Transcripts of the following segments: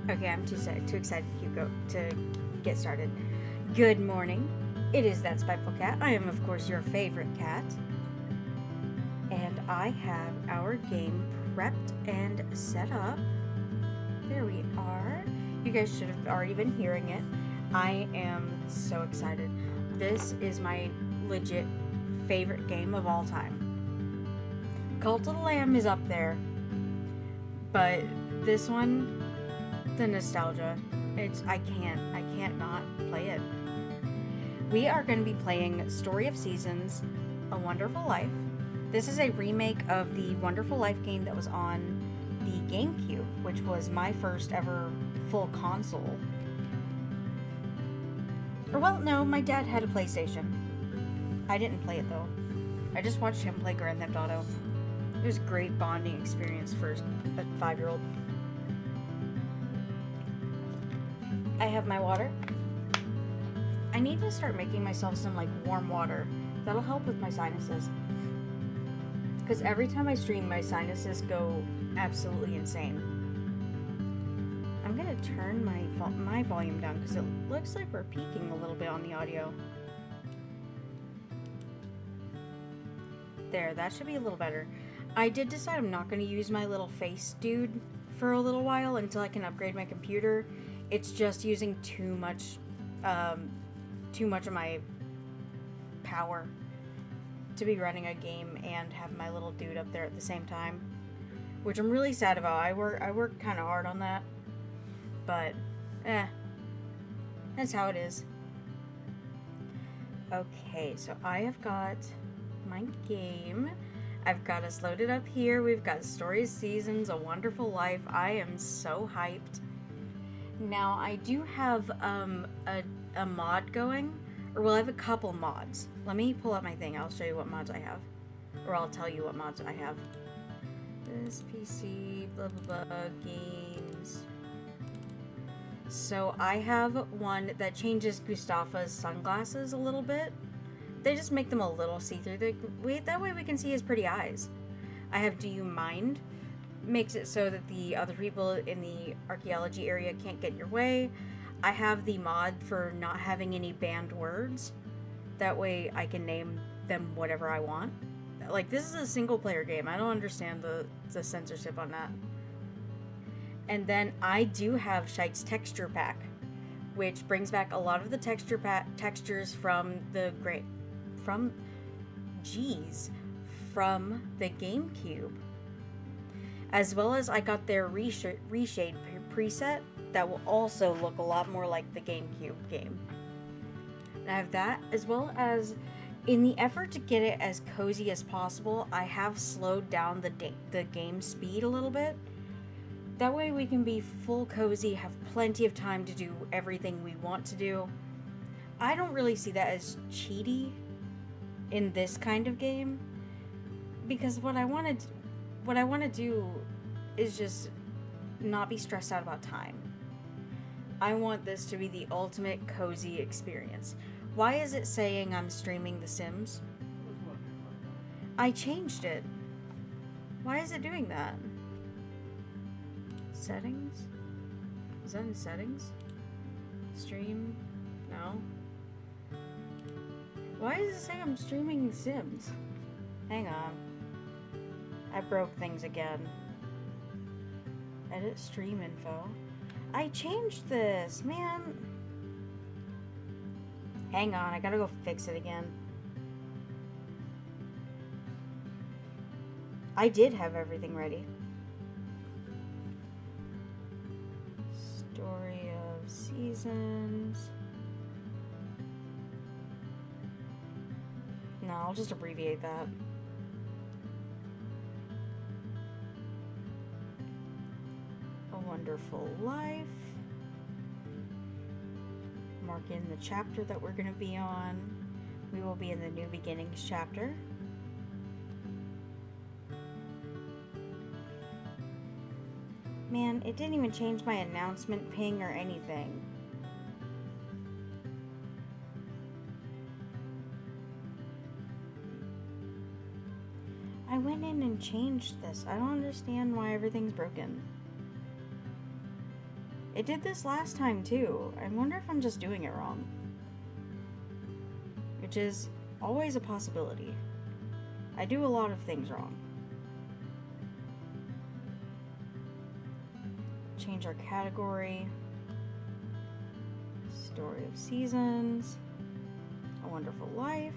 Okay, I'm too excited to get started. Good morning. It is That Spiteful Cat. I am, of course, your favorite cat. And I have our game prepped and set up. There we are. You guys should have already been hearing it. I am so excited. This is my legit favorite game of all time. Cult of the Lamb is up there, but this one, the nostalgia, I can't not play it. We are going to be playing Story of Seasons, A Wonderful Life. This is a remake of the Wonderful Life game that was on the GameCube, which was my first ever full console. Or, well, no, my dad had a PlayStation. I didn't play it, though. I just watched him play Grand Theft Auto. It was a great bonding experience for a 5-year-old. I have my water. I need to start making myself some, warm water. That'll help with my sinuses. Because every time I stream, my sinuses go absolutely insane. I'm going to turn my volume down because it looks like we're peaking a little bit on the audio. There, that should be a little better. I did decide I'm not going to use my little face dude for a little while until I can upgrade my computer. It's just using too much of my power to be running a game and have my little dude up there at the same time, which I'm really sad about. I work kind of hard on that, but that's how it is. Okay, so I have got my game. I've got us loaded up here. We've got Story of Seasons, A Wonderful Life. I am so hyped. Now, I do have a mod going, or well, I have a couple mods. Let me pull up my thing. I'll show you what mods I have, or I'll tell you what mods I have. This PC, blah blah blah, games. So I have one that changes Gustafa's sunglasses a little bit. They just make them a little see-through. That way we can see his pretty eyes. I have Do You Mind? Makes it so that the other people in the archaeology area can't get in your way. I have the mod for not having any banned words. That way I can name them whatever I want. Like, this is a single player game. I don't understand the censorship on that. And then I do have Shite's Texture Pack, which brings back a lot of the textures from the GameCube. As well as I got their reshade preset that will also look a lot more like the GameCube game. And I have that, as well as, in the effort to get it as cozy as possible, I have slowed down the game speed a little bit. That way we can be full cozy, have plenty of time to do everything we want to do. I don't really see that as cheaty in this kind of game, because what I want to do is just not be stressed out about time. I want this to be the ultimate cozy experience. Why is it saying I'm streaming The Sims? I changed it. Why is it doing that? Settings? Is that in settings? Stream? No. Why does it say I'm streaming The Sims? Hang on. I broke things again. Edit stream info. I changed this, man. Hang on, I gotta go fix it again. I did have everything ready. Story of Seasons. No, I'll just abbreviate that. A Wonderful Life. Mark in the chapter that we're going to be on. We will be in the New Beginnings chapter. Man, it didn't even change my announcement ping or anything. I went in and changed this. I don't understand why everything's broken. It did this last time too. I wonder if I'm just doing it wrong. Which is always a possibility. I do a lot of things wrong. Change our category. Story of Seasons. A Wonderful Life.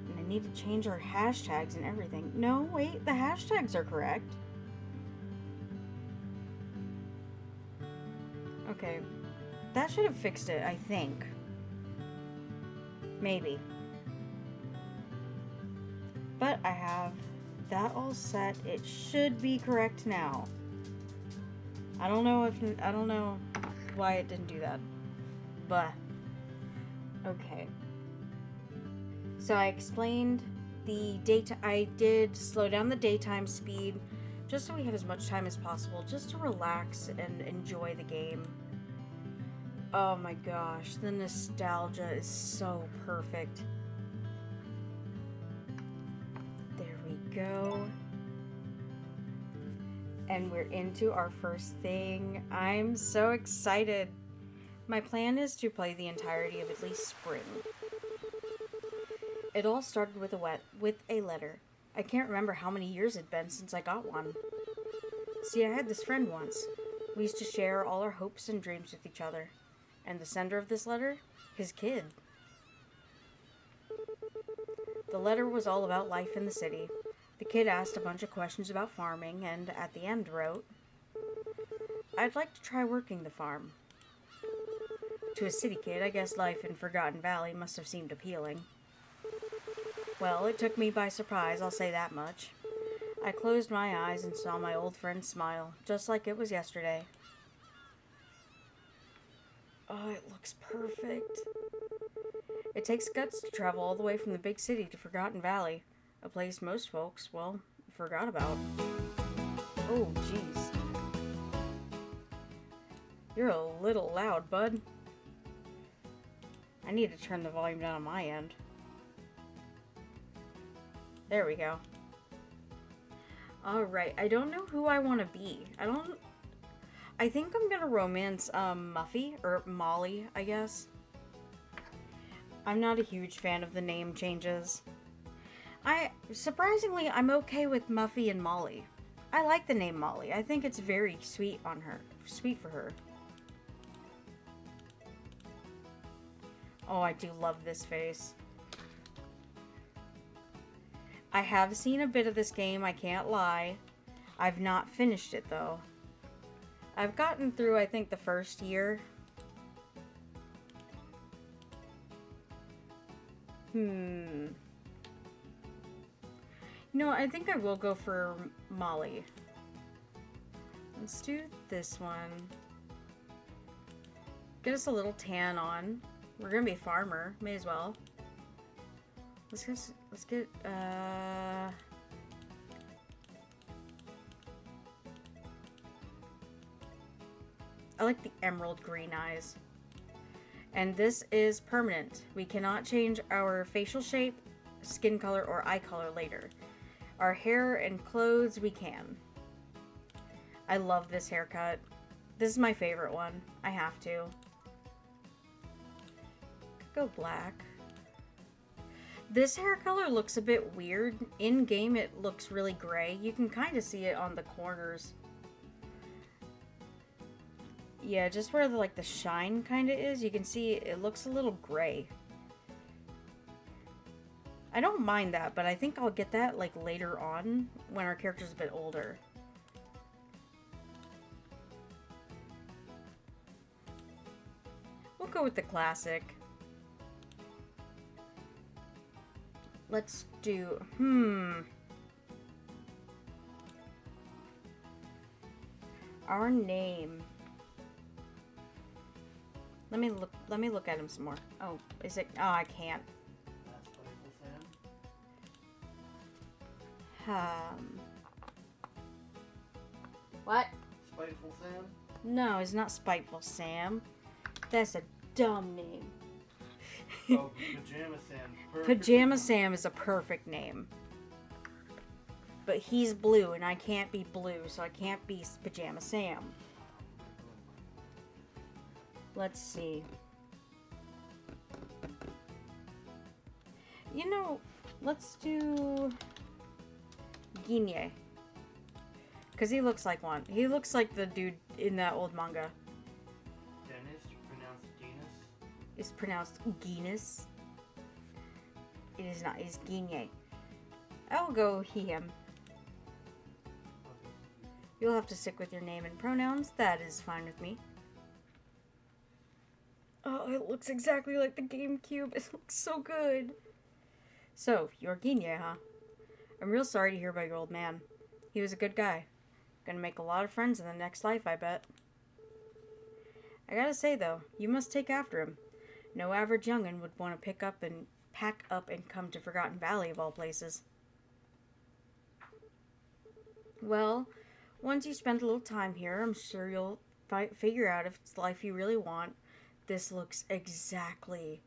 And I need to change our hashtags and everything. No, wait, the hashtags are correct. Okay, that should have fixed it, I think. Maybe. But I have that all set. It should be correct now. I don't know why it didn't do that. But okay. So I explained the data. I did slow down the daytime speed just so we have as much time as possible just to relax and enjoy the game. Oh my gosh, the nostalgia is so perfect. There we go. And we're into our first thing. I'm so excited. My plan is to play the entirety of at least spring. It all started with a letter. I can't remember how many years it'd been since I got one. See, I had this friend once. We used to share all our hopes and dreams with each other. And the sender of this letter? His kid. The letter was all about life in the city. The kid asked a bunch of questions about farming and at the end wrote, "I'd like to try working the farm." To a city kid, I guess life in Forgotten Valley must have seemed appealing. Well, it took me by surprise, I'll say that much. I closed my eyes and saw my old friend smile, just like it was yesterday. Oh, it looks perfect. It takes guts to travel all the way from the big city to Forgotten Valley, a place most folks, well, forgot about. Oh, jeez. You're a little loud, bud. I need to turn the volume down on my end. There we go. Alright, I don't know who I want to be. I think I'm gonna romance, Muffy, or Molly, I guess. I'm not a huge fan of the name changes. Surprisingly, I'm okay with Muffy and Molly. I like the name Molly. I think it's very sweet for her. Oh, I do love this face. I have seen a bit of this game, I can't lie. I've not finished it, though. I've gotten through, I think, the first year. No, I think I will go for Molly. Let's do this one. Get us a little tan on. We're gonna be a farmer, may as well. Let's get I like the emerald green eyes. And this is permanent. We cannot change our facial shape, skin color, or eye color later. Our hair and clothes, we can. I love this haircut. This is my favorite one. I have to. Could go black. This hair color looks a bit weird. In game, it looks really gray. You can kind of see it on the corners. Yeah, just where the shine kind of is, you can see it looks a little gray. I don't mind that, but I think I'll get that later on when our character's a bit older. We'll go with the classic. Let's do, our name. Let me look at him some more. Oh, is it? Oh, I can't. What? Spiteful Sam? No, it's not Spiteful Sam. That's a dumb name. Oh, Pajama Sam. Pajama Sam is a perfect name. But he's blue, and I can't be blue, so I can't be Pajama Sam. Let's see. You know, let's do Ginye. Because he looks like one. He looks like the dude in that old manga. Dennis, pronounced Genus. It's pronounced Genus. It is not. It's Ginye. I'll go he, him. You'll have to stick with your name and pronouns. That is fine with me. Oh, it looks exactly like the GameCube. It looks so good. So, you're Ginye, huh? I'm real sorry to hear about your old man. He was a good guy. Gonna make a lot of friends in the next life, I bet. I gotta say, though, you must take after him. No average young'un would want to pack up and come to Forgotten Valley of all places. Well, once you spend a little time here, I'm sure you'll figure out if it's the life you really want. This looks exactly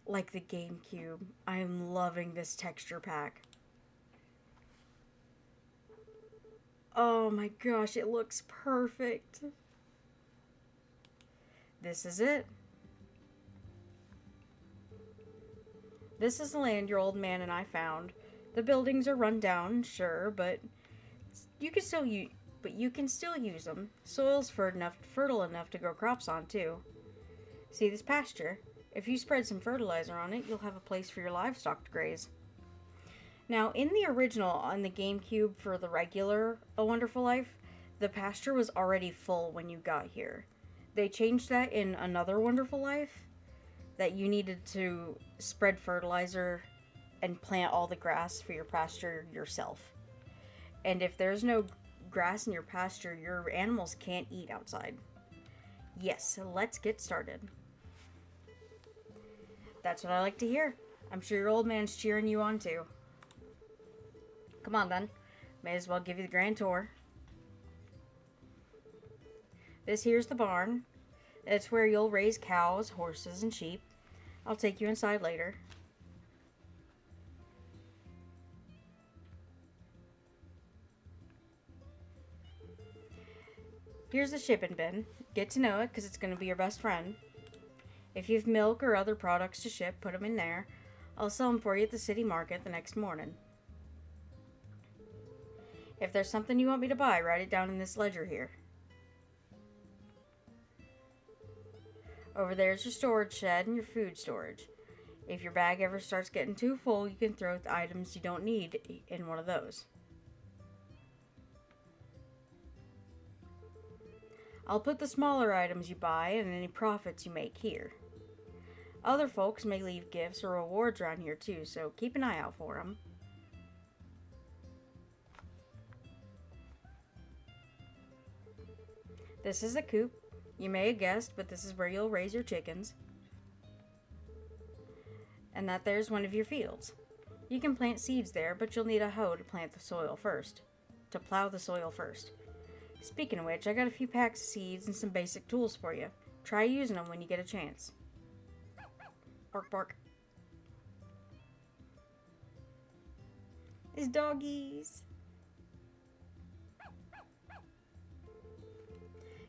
like the GameCube. I am loving this texture pack. Oh my gosh, it looks perfect. This is it. This is the land your old man and I found. The buildings are run down, sure, but you can still use them. Soil's fertile enough to grow crops on too. See this pasture? If you spread some fertilizer on it, you'll have a place for your livestock to graze. Now, in the original on the GameCube for the regular A Wonderful Life, the pasture was already full when you got here. They changed that in Another Wonderful Life, that you needed to spread fertilizer and plant all the grass for your pasture yourself. And if there's no grass in your pasture, your animals can't eat outside. Yes, let's get started. That's what I like to hear. I'm sure your old man's cheering you on too. Come on then. May as well give you the grand tour. This here's the barn. It's where you'll raise cows, horses, and sheep. I'll take you inside later. Here's the shipping bin. Get to know it because it's going to be your best friend. If you have milk or other products to ship, put them in there. I'll sell them for you at the city market the next morning. If there's something you want me to buy, write it down in this ledger here. Over there's your storage shed and your food storage. If your bag ever starts getting too full, you can throw the items you don't need in one of those. I'll put the smaller items you buy and any profits you make here. Other folks may leave gifts or rewards around here too, so keep an eye out for them. This is a coop. You may have guessed, but this is where you'll raise your chickens. And that there's one of your fields. You can plant seeds there, but you'll need a hoe to plant the soil first. To plow the soil first. Speaking of which, I got a few packs of seeds and some basic tools for you. Try using them when you get a chance. Bark, bark. It's doggies.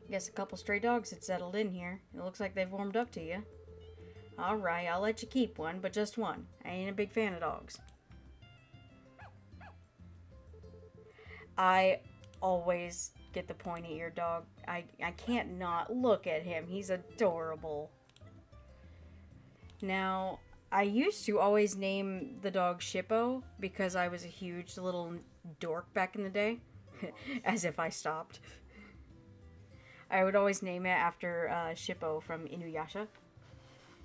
Guess a couple stray dogs had settled in here. It looks like they've warmed up to you. Alright, I'll let you keep one, but just one. I ain't a big fan of dogs. I always get the pointy-eared dog. I can't not look at him. He's adorable. Now, I used to always name the dog Shippo because I was a huge little dork back in the day. As if I stopped. I would always name it after Shippo from Inuyasha.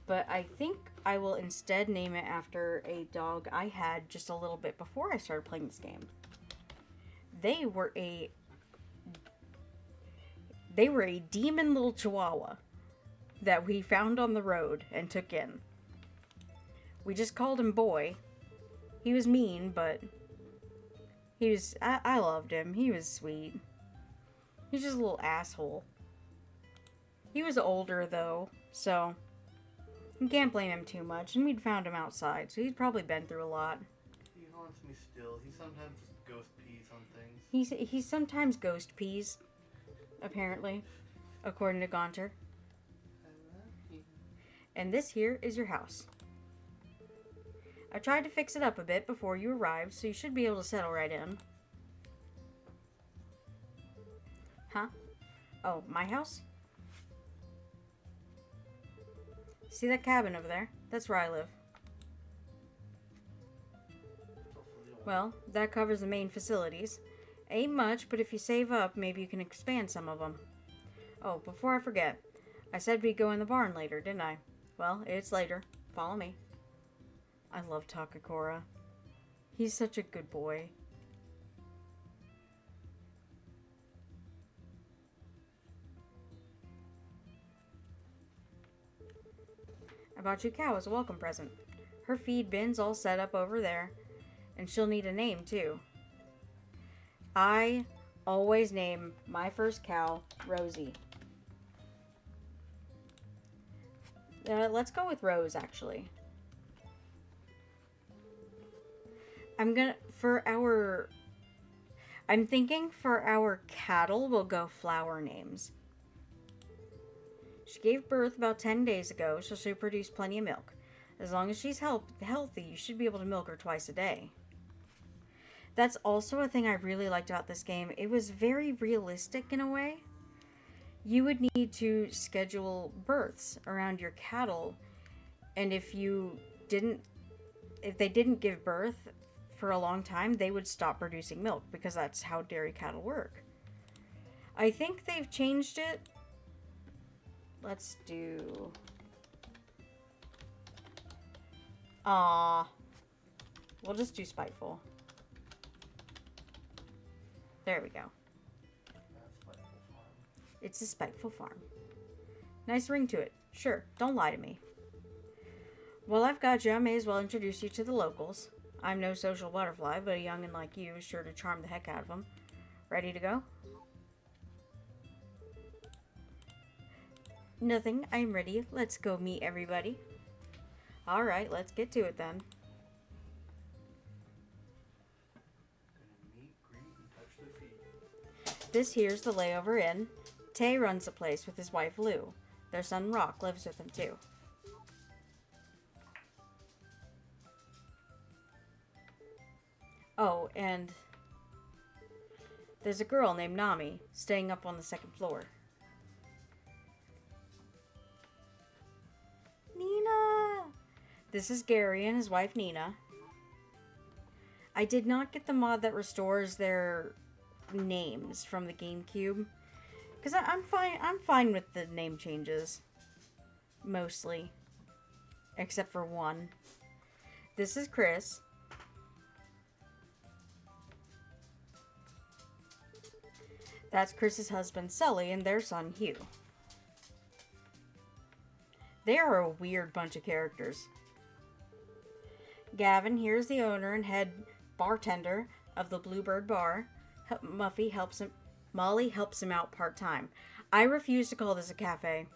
But I think I will instead name it after a dog I had just a little bit before I started playing this game. They were a demon little chihuahua that we found on the road and took in. We just called him Boy. He was mean, but I loved him. He was sweet. He's just a little asshole. He was older though, so you can't blame him too much, and we'd found him outside, so he's probably been through a lot. He haunts me still. He sometimes just ghost pees on things. He sometimes ghost pees, apparently, according to Gaunter. And this here is your house. I tried to fix it up a bit before you arrived, so you should be able to settle right in. Huh? Oh, my house? See that cabin over there? That's where I live. Well, that covers the main facilities. Ain't much, but if you save up, maybe you can expand some of them. Oh, before I forget, I said we'd go in the barn later, didn't I? Well, it's later. Follow me. I love Takakura. He's such a good boy. I bought you a cow as a welcome present. Her feed bin's all set up over there. And she'll need a name, too. I always name my first cow Rosie. Let's go with Rose, actually. I'm thinking for our cattle, we'll go flower names. She gave birth about 10 days ago, so she'll produce plenty of milk. As long as she's healthy, you should be able to milk her twice a day. That's also a thing I really liked about this game. It was very realistic in a way. You would need to schedule births around your cattle, and if they didn't give birth for a long time, they would stop producing milk, because that's how dairy cattle work. I think they've changed it. Let's do... We'll just do spiteful. There we go. It's a spiteful farm. Nice ring to it. Sure, don't lie to me. Well, I've got you. I may as well introduce you to the locals. I'm no social butterfly, but a young'un like you is sure to charm the heck out of them. Ready to go? Nothing. I'm ready. Let's go meet everybody. Alright, let's get to it then. This here's the layover inn. Tay runs the place with his wife Lou. Their son Rock lives with them too. Oh, and there's a girl named Nami staying up on the second floor. Nina! This is Gary and his wife Nina. I did not get the mod that restores their names from the GameCube, because I'm fine with the name changes, mostly, except for one. This is Chris. That's Chris's husband Sully and their son Hugh. They are a weird bunch of characters. Gavin, here's the owner and head bartender of the Bluebird Bar. Molly helps him out part-time. I refuse to call this a cafe.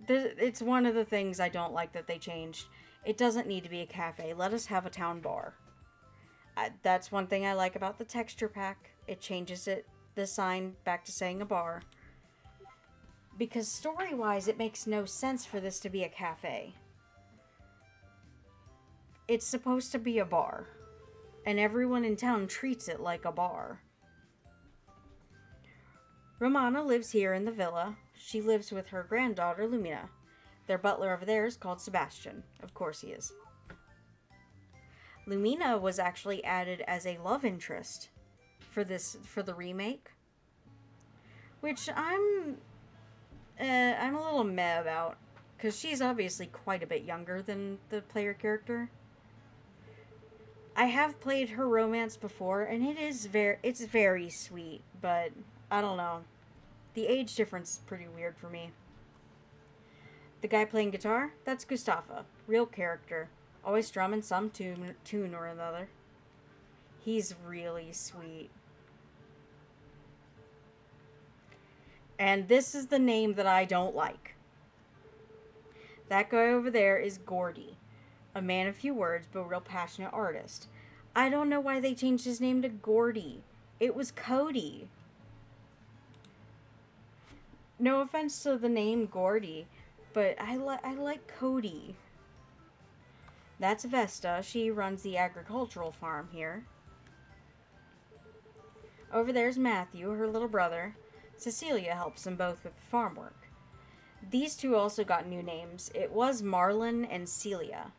It's one of the things I don't like that they changed. It doesn't need to be a cafe. Let us have a town bar. That's one thing I like about the texture pack. It changes the sign back to saying a bar. Because story-wise, it makes no sense for this to be a cafe. It's supposed to be a bar. And everyone in town treats it like a bar. Romana lives here in the villa. She lives with her granddaughter, Lumina. Their butler over there is called Sebastian. Of course he is. Lumina was actually added as a love interest for the remake. Which I'm a little meh about. Because she's obviously quite a bit younger than the player character. I have played her romance before, and it's very sweet, but I don't know. The age difference is pretty weird for me. The guy playing guitar, that's Gustafa, real character, always strumming some tune or another. He's really sweet. And this is the name that I don't like. That guy over there is Gordy. A man of few words, but a real passionate artist. I don't know why they changed his name to Gordy. It was Cody. No offense to the name Gordy, But I like Cody. That's Vesta. She runs the agricultural farm here. Over there's Matthew, her little brother. Cecilia helps them both with farm work. These two also got new names. It was Marlon and Celia.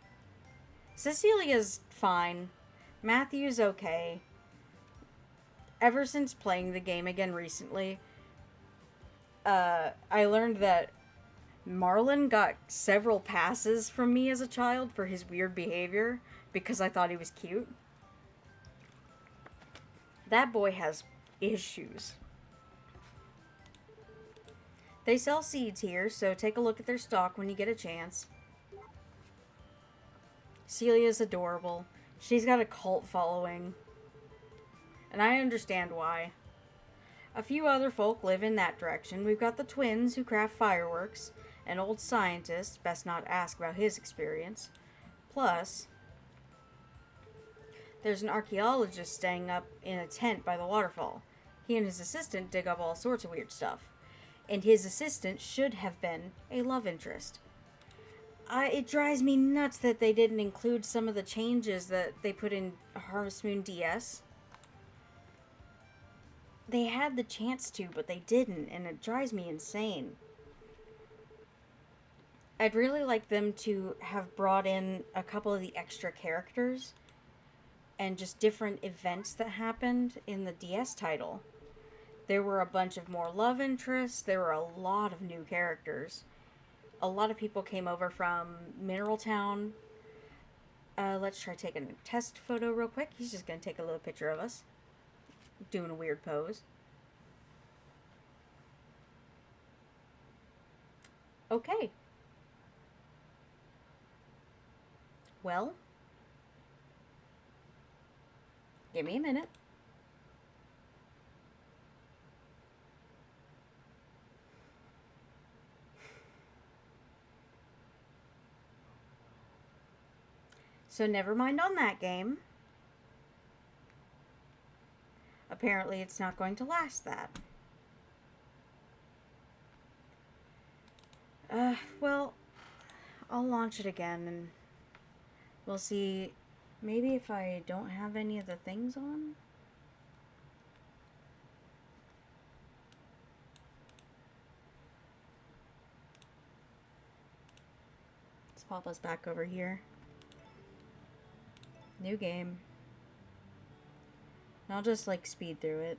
Cecilia's fine. Matthew's okay. Ever since playing the game again recently, I learned that Marlon got several passes from me as a child for his weird behavior because I thought he was cute. That boy has issues. They sell seeds here, so take a look at their stock when you get a chance. Celia's adorable. She's got a cult following. And I understand why. A few other folk live in that direction. We've got the twins who craft fireworks, an old scientist, best not ask about his experience. Plus, there's an archaeologist staying up in a tent by the waterfall. He and his assistant dig up all sorts of weird stuff. And his assistant should have been a love interest. It drives me nuts that they didn't include some of the changes that they put in Harvest Moon DS. They had the chance to, but they didn't, and it drives me insane. I'd really like them to have brought in a couple of the extra characters and just different events that happened in the DS title. There were a bunch of more love interests. There were a lot of new characters. A lot of people came over from Mineral Town. Let's try taking a test photo real quick. He's just going to take a little picture of us. Doing a weird pose. Okay. Well, give me a minute. So never mind on that game. Apparently it's not going to last that. Well, I'll launch it again and we'll see. Maybe if I don't have any of the things on. Let's pop us back over here. New game. And I'll just like speed through it.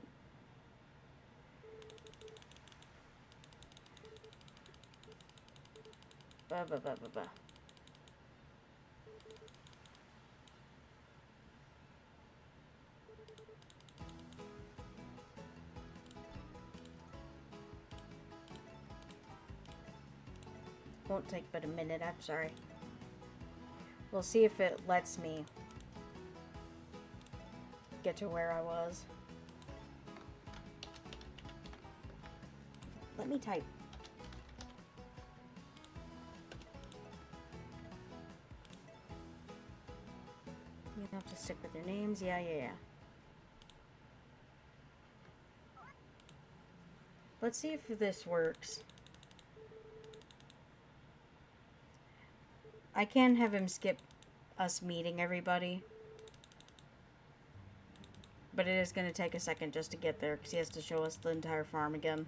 Ba. Won't take but a minute, I'm sorry. We'll see if it lets me get to where I was. Let me type. You have to stick with your names. Yeah. Let's see if this works. I can have him skip us meeting everybody. But it is going to take a second just to get there because he has to show us the entire farm again.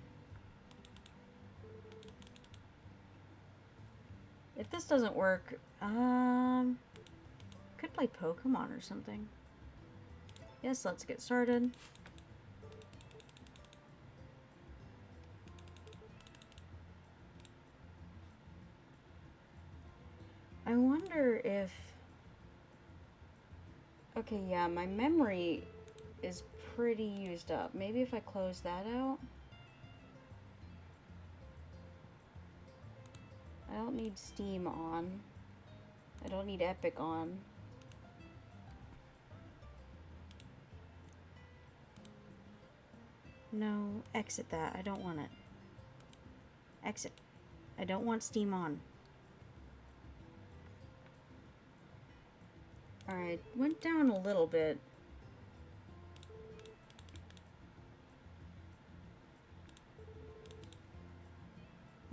If this doesn't work, could play Pokemon or something. Yes, let's get started. I wonder if... Okay, yeah, my memory is pretty used up. Maybe if I close that out. I don't need Steam on. I don't need Epic on. No, exit that. I don't want it. Exit. I don't want Steam on. Alright, went down a little bit.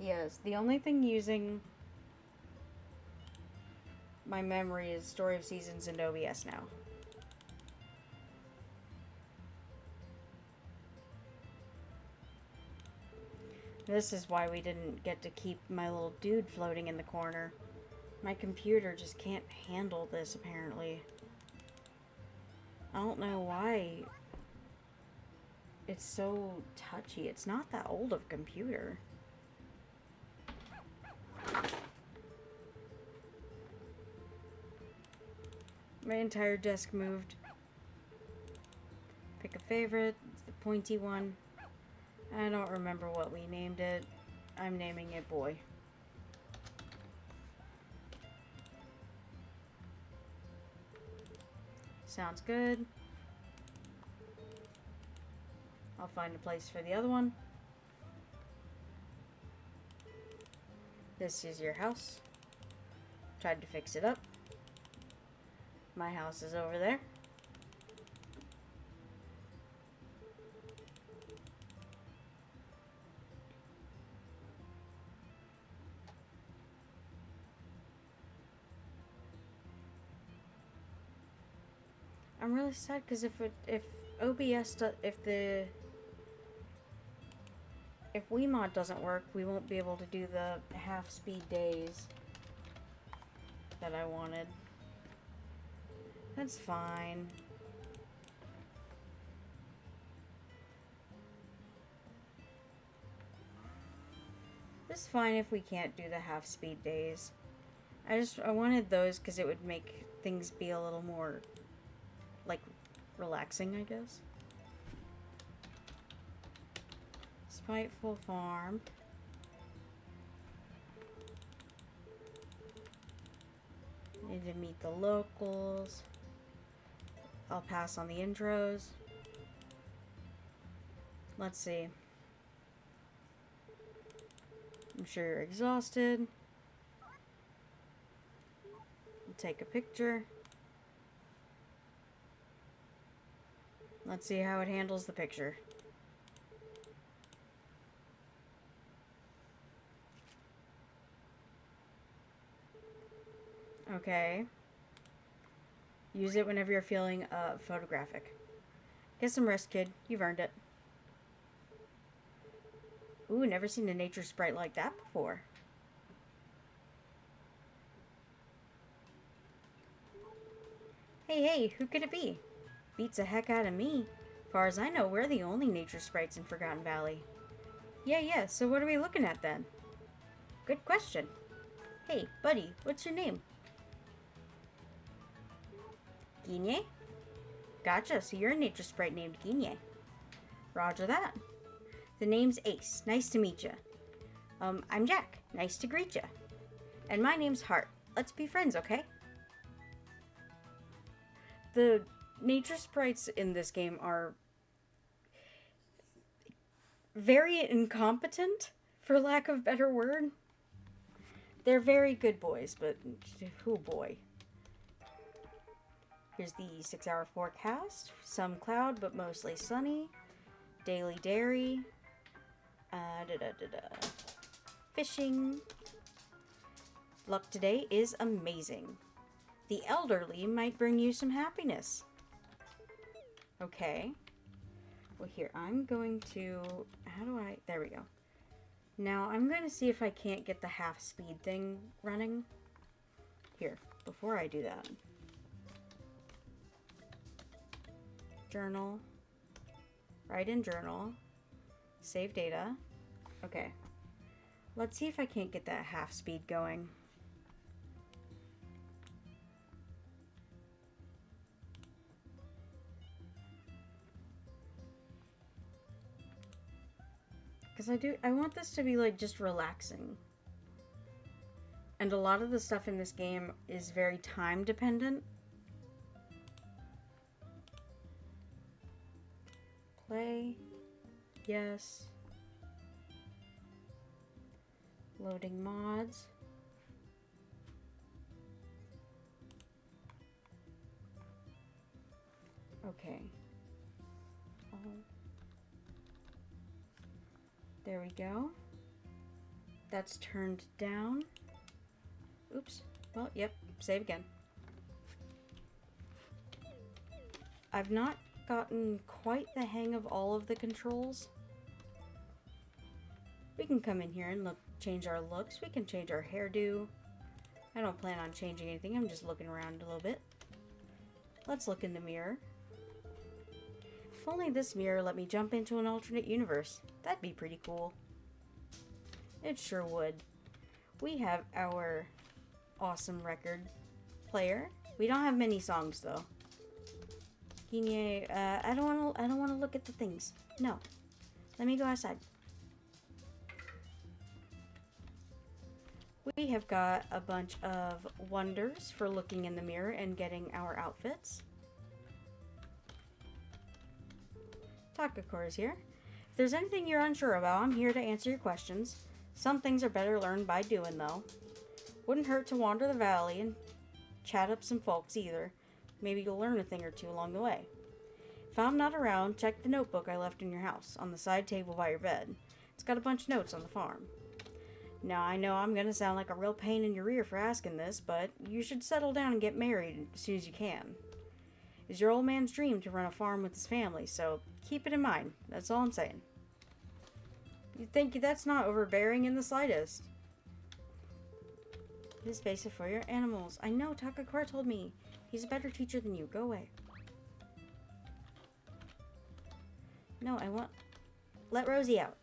Yes, the only thing using my memory is Story of Seasons and OBS now. This is why we didn't get to keep my little dude floating in the corner. My computer just can't handle this, apparently. I don't know why it's so touchy. It's not that old of a computer. My entire desk moved. Pick a favorite. It's the pointy one. I don't remember what we named it. I'm naming it Boy. Sounds good. I'll find a place for the other one. This is your house. Tried to fix it up. My house is over there. I'm really sad because if OBS if Wiimote doesn't work, we won't be able to do the half-speed days that I wanted. That's fine. It's fine if we can't do the half-speed days. I wanted those because it would make things be a little more, like, relaxing, I guess. Spiteful Farm. Need to meet the locals. I'll pass on the intros. Let's see. I'm sure you're exhausted. Take a picture. Let's see how it handles the picture. Okay. Use it whenever you're feeling photographic. Get some rest, kid. You've earned it. Ooh, never seen a nature sprite like that before. Hey, who could it be? Beats the heck out of me. Far as I know, we're the only nature sprites in Forgotten Valley. Yeah, so what are we looking at then? Good question. Hey, buddy, what's your name? Guinea? Gotcha, so you're a nature sprite named Guinea. Roger that. The name's Ace. Nice to meet ya. I'm Jack. Nice to greet ya. And my name's Hart. Let's be friends, okay? The nature sprites in this game are very incompetent, for lack of a better word. They're very good boys, but oh boy. Here's the 6-hour forecast. Some cloud, but mostly sunny. Daily dairy. Fishing. Luck today is amazing. The elderly might bring you some happiness. Okay. Well, here, I'm going to... There we go. Now, I'm going to see if I can't get the half-speed thing running. Here, before I do that. Journal. Write in journal. Save data. Okay. Let's see if I can't get that half-speed going. Because I want this to be, like, just relaxing. And a lot of the stuff in this game is very time dependent. Play. Yes. Loading mods. Okay. There we go. That's turned down. Oops. Well, yep. Save again. I've not gotten quite the hang of all of the controls. We can come in here and change our looks. We can change our hairdo. I don't plan on changing anything. I'm just looking around a little bit. Let's look in the mirror. If only this mirror let me jump into an alternate universe. That'd be pretty cool. It sure would. We have our awesome record player. We don't have many songs though. Guinea, I don't want to look at the things. No. Let me go outside. We have got a bunch of wonders for looking in the mirror and getting our outfits. Takakura is here. If there's anything you're unsure about, I'm here to answer your questions. Some things are better learned by doing, though. Wouldn't hurt to wander the valley and chat up some folks either. Maybe you'll learn a thing or two along the way. If I'm not around, check the notebook I left in your house, on the side table by your bed. It's got a bunch of notes on the farm. Now, I know I'm going to sound like a real pain in your rear for asking this, but you should settle down and get married as soon as you can. It's your old man's dream to run a farm with his family, so keep it in mind. That's all I'm saying. You think that's not overbearing in the slightest. This space is for your animals. I know, Takakura told me. He's a better teacher than you. Go away. No, I want... Let Rosie out.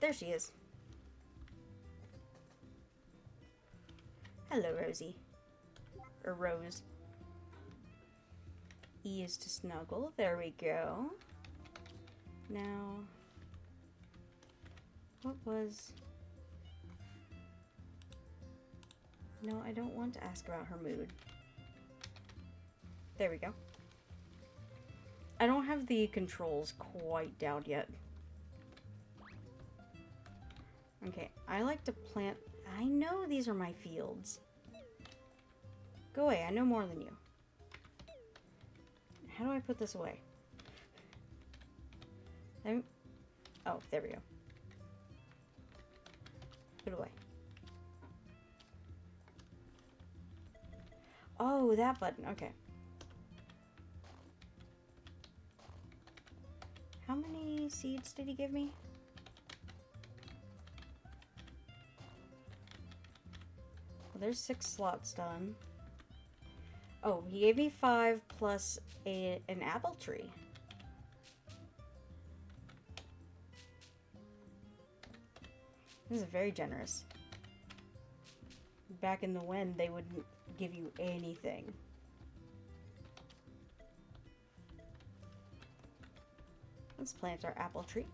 There she is. Hello, Rosie. Or Rose. E is to snuggle. There we go. Now... What was... No, I don't want to ask about her mood. There we go. I don't have the controls quite down yet. Okay, I like to plant... I know these are my fields. Go away, I know more than you. How do I put this away? Oh, there we go. Put it away. Oh, that button. Okay. How many seeds did he give me? Well, there's 6 slots done. Oh, he gave me 5 plus an apple tree. This is very generous. Back in the when, they wouldn't give you anything. Let's plant our apple tree.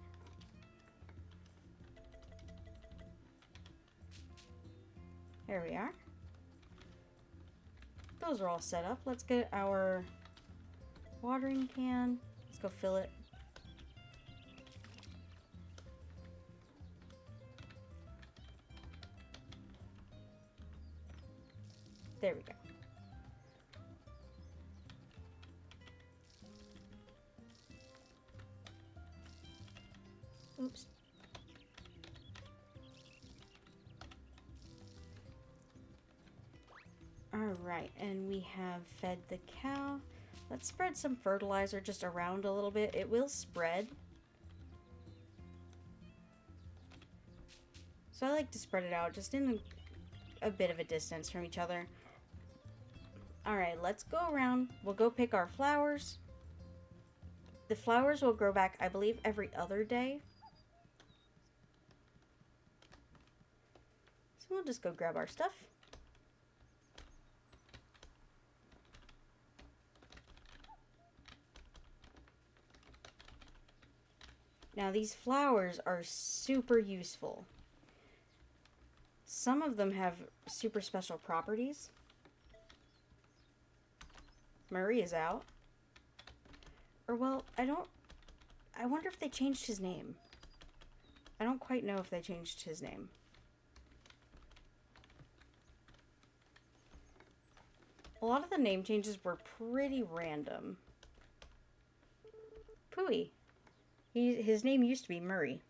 There we are. Those are all set up. Let's get our watering can. Let's go fill it. There we go. Oops. Alright, and we have fed the cow. Let's spread some fertilizer just around a little bit. It will spread. So I like to spread it out just in a bit of a distance from each other. Alright, let's go around. We'll go pick our flowers. The flowers will grow back, I believe, every other day. So we'll just go grab our stuff. Now these flowers are super useful. Some of them have super special properties. Maria's out. Or well, I wonder if they changed his name. I don't quite know if they changed his name. A lot of the name changes were pretty random. Pooey. His name used to be Murray.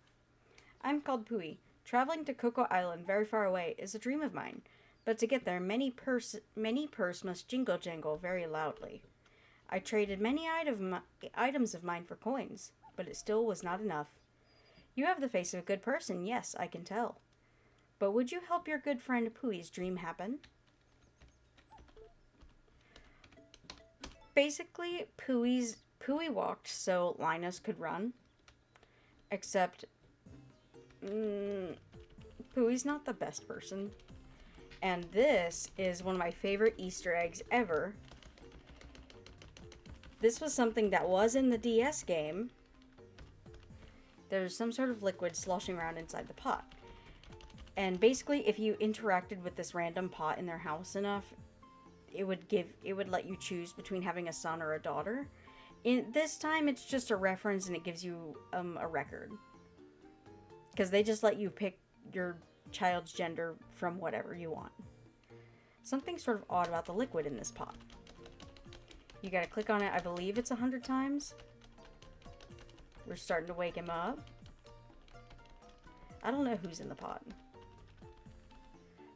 I'm called Pui. Traveling to Coco Island, very far away, is a dream of mine. But to get there, many purse must jingle jangle very loudly. I traded many items of mine for coins, but it still was not enough. You have the face of a good person, yes, I can tell. But would you help your good friend Pui's dream happen? Basically, Pui walked so Linus could run. Except, Pui's not the best person. And this is one of my favorite Easter eggs ever. This was something that was in the DS game. There's some sort of liquid sloshing around inside the pot. And basically, if you interacted with this random pot in their house enough, it would let you choose between having a son or a daughter. In this time, it's just a reference and it gives you a record. Because they just let you pick your child's gender from whatever you want. Something sort of odd about the liquid in this pot. You gotta click on it, I believe it's 100 times. We're starting to wake him up. I don't know who's in the pot.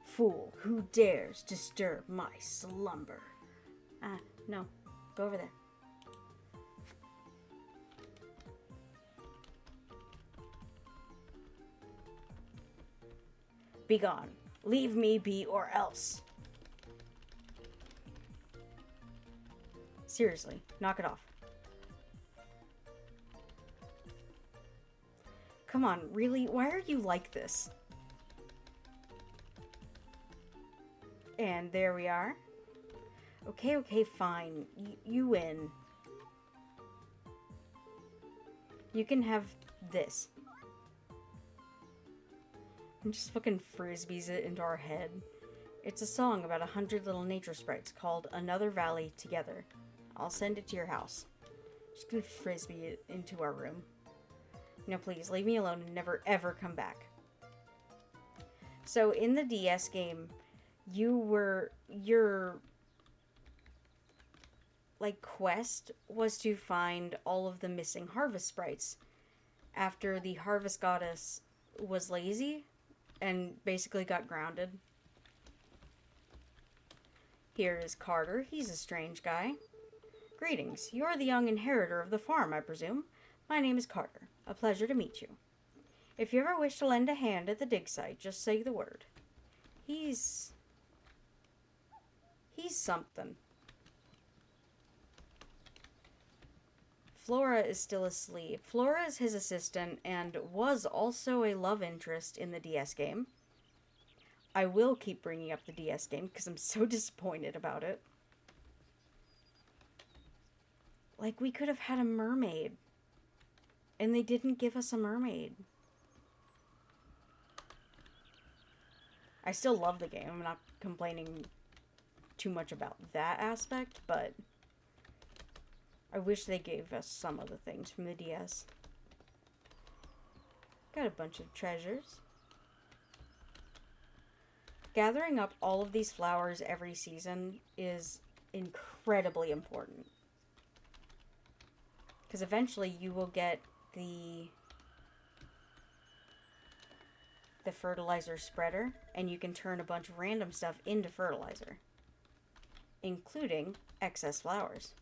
Fool, who dares disturb my slumber? No. Go over there. Begone. Leave me be or else. Seriously, knock it off. Come on, really? Why are you like this? And there we are. Okay, fine. You win. You can have this. And just fucking frisbees it into our head. It's a song about 100 little nature sprites called Another Valley Together. I'll send it to your house. Just gonna frisbee it into our room. No, please, leave me alone and never ever come back. So in the DS game, your quest was to find all of the missing harvest sprites after the harvest goddess was lazy and basically got grounded. Here is Carter. He's a strange guy. Greetings. You're the young inheritor of the farm, I presume. My name is Carter. A pleasure to meet you. If you ever wish to lend a hand at the dig site, just say the word. He's something. Flora is still asleep. Flora is his assistant and was also a love interest in the DS game. I will keep bringing up the DS game because I'm so disappointed about it. Like, we could have had a mermaid. And they didn't give us a mermaid. I still love the game. I'm not complaining too much about that aspect, but I wish they gave us some of the things from the DS. Got a bunch of treasures. Gathering up all of these flowers every season is incredibly important. Because eventually you will get the fertilizer spreader, and you can turn a bunch of random stuff into fertilizer, including excess flowers.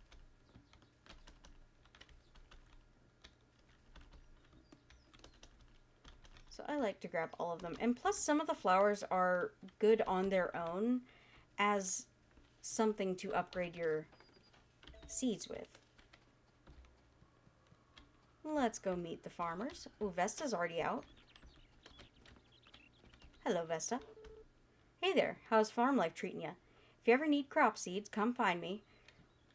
So I like to grab all of them. And plus, some of the flowers are good on their own as something to upgrade your seeds with. Let's go meet the farmers. Ooh, Vesta's already out. Hello, Vesta. Hey there, how's farm life treating you? If you ever need crop seeds, come find me.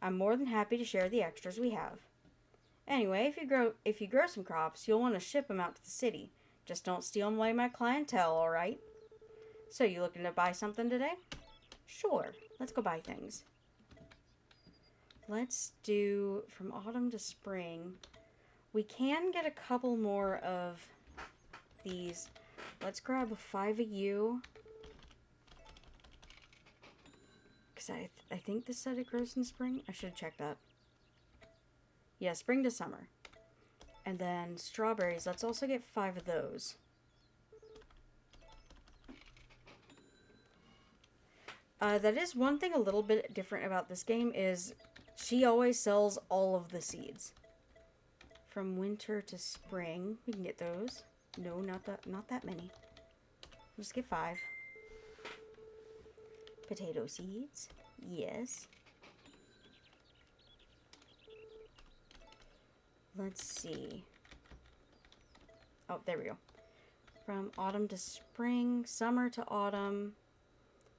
I'm more than happy to share the extras we have. Anyway, if you grow some crops, you'll want to ship them out to the city. Just don't steal them away my clientele, alright? So, you looking to buy something today? Sure, let's go buy things. Let's do from autumn to spring. We can get a couple more of these. Let's grab 5 of you. Because I think this said it grows in spring. I should check that. Yeah, spring to summer. And then strawberries. Let's also get 5 of those. That is one thing a little bit different about this game is she always sells all of the seeds. From winter to spring, we can get those. No, not that many. Just get 5. Potato seeds. Yes. Let's see. Oh, there we go. From autumn to spring, summer to autumn,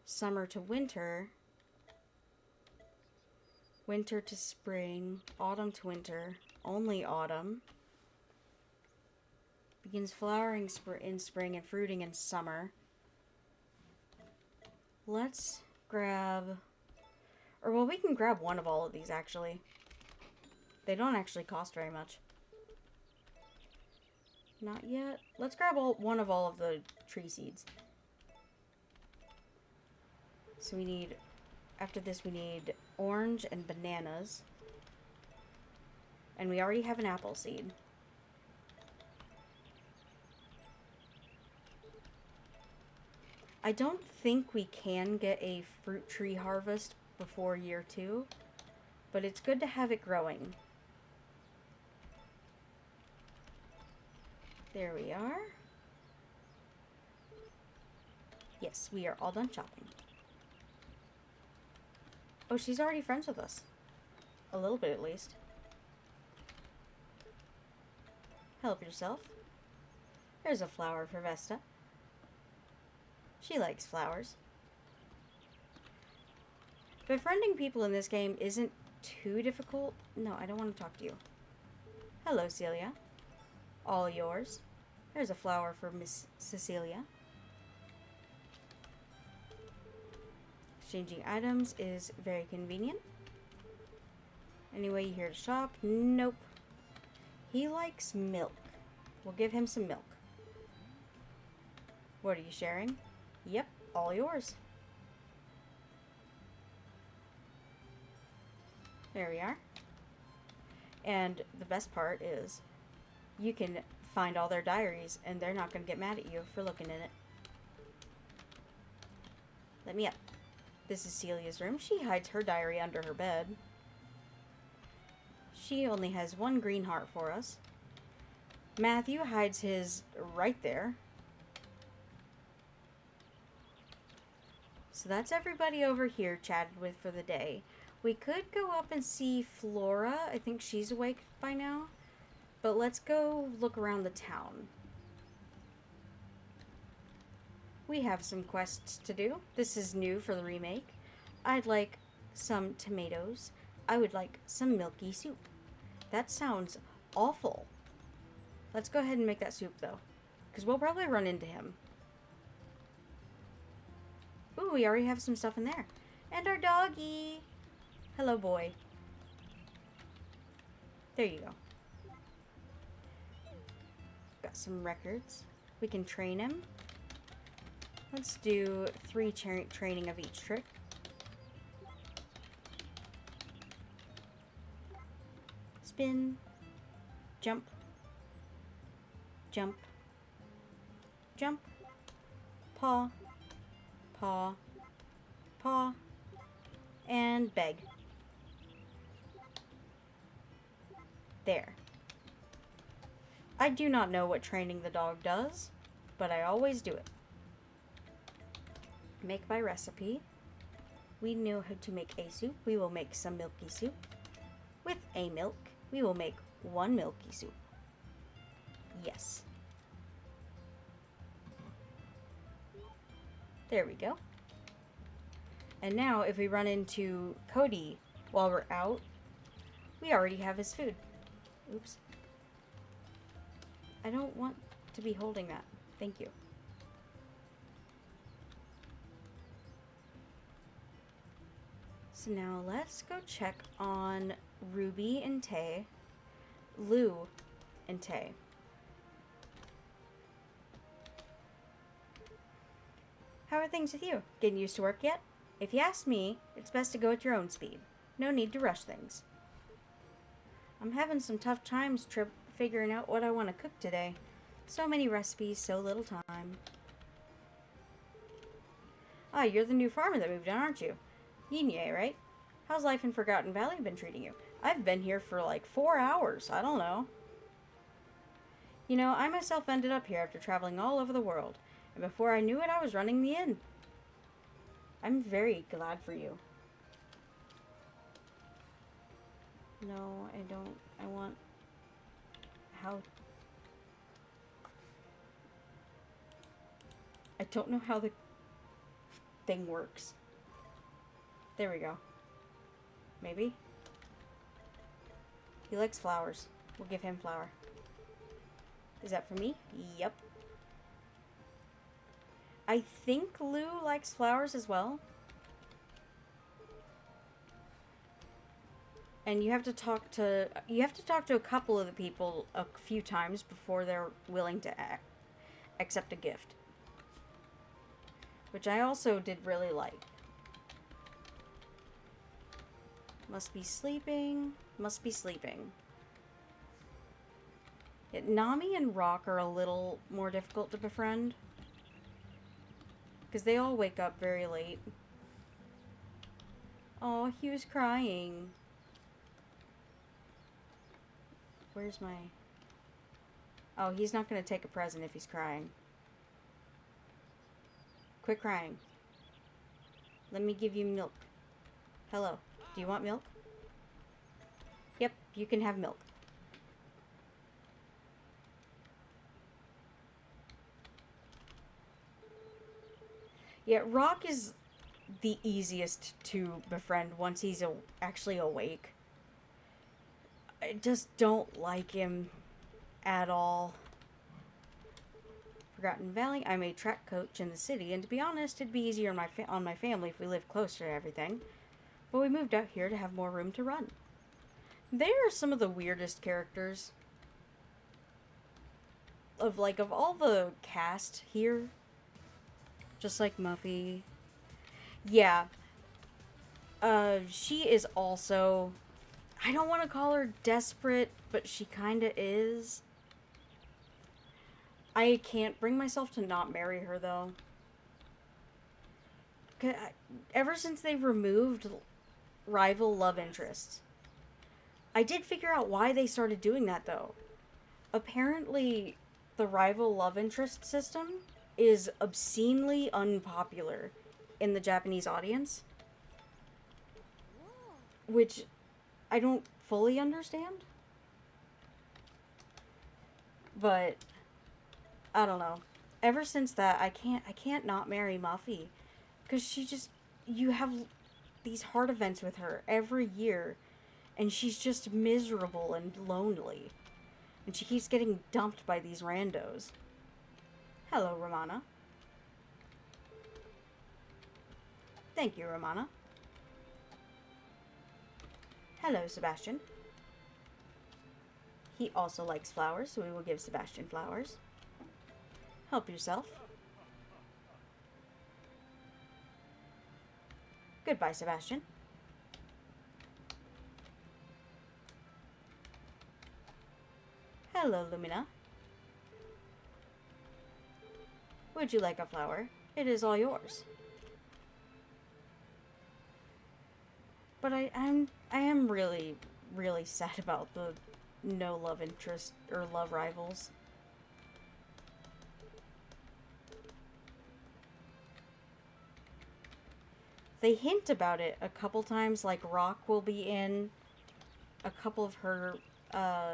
summer to winter, winter to spring, autumn to winter, only autumn. Begins flowering in spring and fruiting in summer. Let's grab... Or, well, we can grab one of all of these, actually. They don't actually cost very much. Not yet. Let's grab one of all of the tree seeds. So we need... After this, we need orange and bananas. And we already have an apple seed. I don't think we can get a fruit tree harvest before year 2, but it's good to have it growing. There we are. Yes, we are all done shopping. Oh, she's already friends with us. A little bit, at least. Help yourself. There's a flower for Vesta. She likes flowers. Befriending people in this game isn't too difficult. No, I don't want to talk to you. Hello, Celia. All yours. There's a flower for Miss Cecilia. Exchanging items is very convenient. Anyway, you here to shop? Nope. He likes milk. We'll give him some milk. What are you sharing? Yep, all yours. There we are. And the best part is you can find all their diaries and they're not going to get mad at you for looking in it. Let me up. This is Celia's room. She hides her diary under her bed. She only has 1 green heart for us. Matthew hides his right there. So that's everybody over here chatted with for the day. We could go up and see Flora. I think she's awake by now. But let's go look around the town. We have some quests to do. This is new for the remake. I'd like some tomatoes. I would like some milky soup. That sounds awful. Let's go ahead and make that soup, though. Because we'll probably run into him. Ooh, we already have some stuff in there. And our doggy. Hello, boy. There you go. Got some records. We can train him. Let's do 3 training of each trick. Spin. Jump. Jump. Jump. Paw. Paw. Paw. And beg. There. I do not know what training the dog does, but I always do it. Make by recipe. We know how to make a soup. We will make some milky soup. With a milk, we will make 1 milky soup. Yes. There we go. And now, if we run into Cody while we're out, we already have his food. Oops. I don't want to be holding that. Thank you. So now let's go check on Ruby and Tay, Lou and Tay. How are things with you? Getting used to work yet? If you ask me, it's best to go at your own speed. No need to rush things. I'm having some tough times figuring out what I want to cook today. So many recipes, so little time. Ah, you're the new farmer that moved in, aren't you? Yinye, right? How's life in Forgotten Valley been treating you? I've been here for like 4 hours. I don't know. You know, I myself ended up here after traveling all over the world. And before I knew it, I was running the inn. I'm very glad for you. No, I don't. I want... How... I don't know how the thing works. There we go. Maybe? He likes flowers. We'll give him flower. Is that for me? Yep. I think Lou likes flowers as well. And you have to talk to a couple of the people a few times before they're willing to accept a gift. Which I also did really like. Must be sleeping. Must be sleeping. Yeah, Nami and Rock are a little more difficult to befriend. Because they all wake up very late. Oh, he was crying. Where's my... Oh, he's not going to take a present if he's crying. Quit crying. Let me give you milk. Hello. Do you want milk? Yep, you can have milk. Yeah, Rock is the easiest to befriend once he's actually awake. I just don't like him at all. Forgotten Valley, I'm a track coach in the city, and to be honest, it'd be easier on my family if we lived closer to everything. But we moved out here to have more room to run. They are some of the weirdest characters. Of all the cast here. Just like Muffy. Yeah. She is also... I don't want to call her desperate, but she kinda is. I can't bring myself to not marry her, though. Ever since they removed rival love interests. I did figure out why they started doing that, though. Apparently, the rival love interest system is obscenely unpopular in the Japanese audience. Which I don't fully understand. But I don't know. Ever since that, I can't not marry Muffy. Because you have these heart events with her every year. And she's just miserable and lonely. And she keeps getting dumped by these randos. Hello, Romana. Thank you, Romana. Hello, Sebastian. He also likes flowers, so we will give Sebastian flowers. Help yourself. Goodbye, Sebastian. Hello, Lumina. Would you like a flower? It is all yours. But I am really, really sad about the no love interest or love rivals. They hint about it a couple times, like Rock will be in a couple of her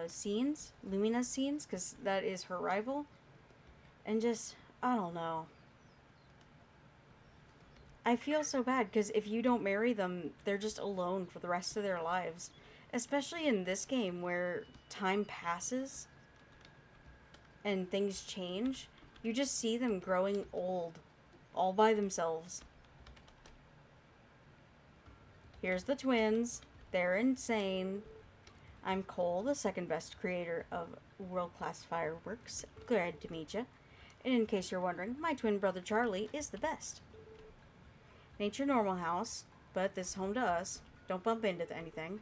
scenes, Lumina's scenes, because that is her rival. And just, I don't know. I feel so bad, because if you don't marry them, they're just alone for the rest of their lives. Especially in this game, where time passes and things change. You just see them growing old, all by themselves. Here's the twins. They're insane. I'm Cole, the second best creator of world-class fireworks. Glad to meet you. And in case you're wondering, my twin brother Charlie is the best. Ain't your normal house, but this is home to us. Don't bump into anything.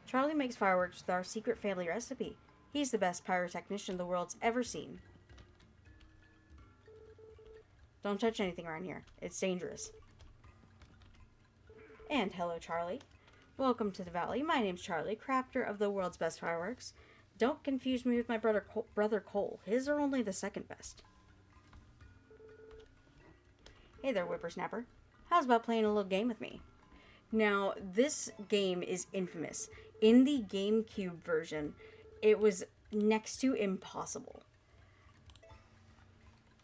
Charlie makes fireworks with our secret family recipe. He's the best pyrotechnician the world's ever seen. Don't touch anything around here. It's dangerous. And hello, Charlie. Welcome to the valley. My name's Charlie, crafter of the world's best fireworks. Don't confuse me with my brother Cole. His are only the second best. Hey there, whippersnapper. How's about playing a little game with me? Now, this game is infamous. In the GameCube version, it was next to impossible.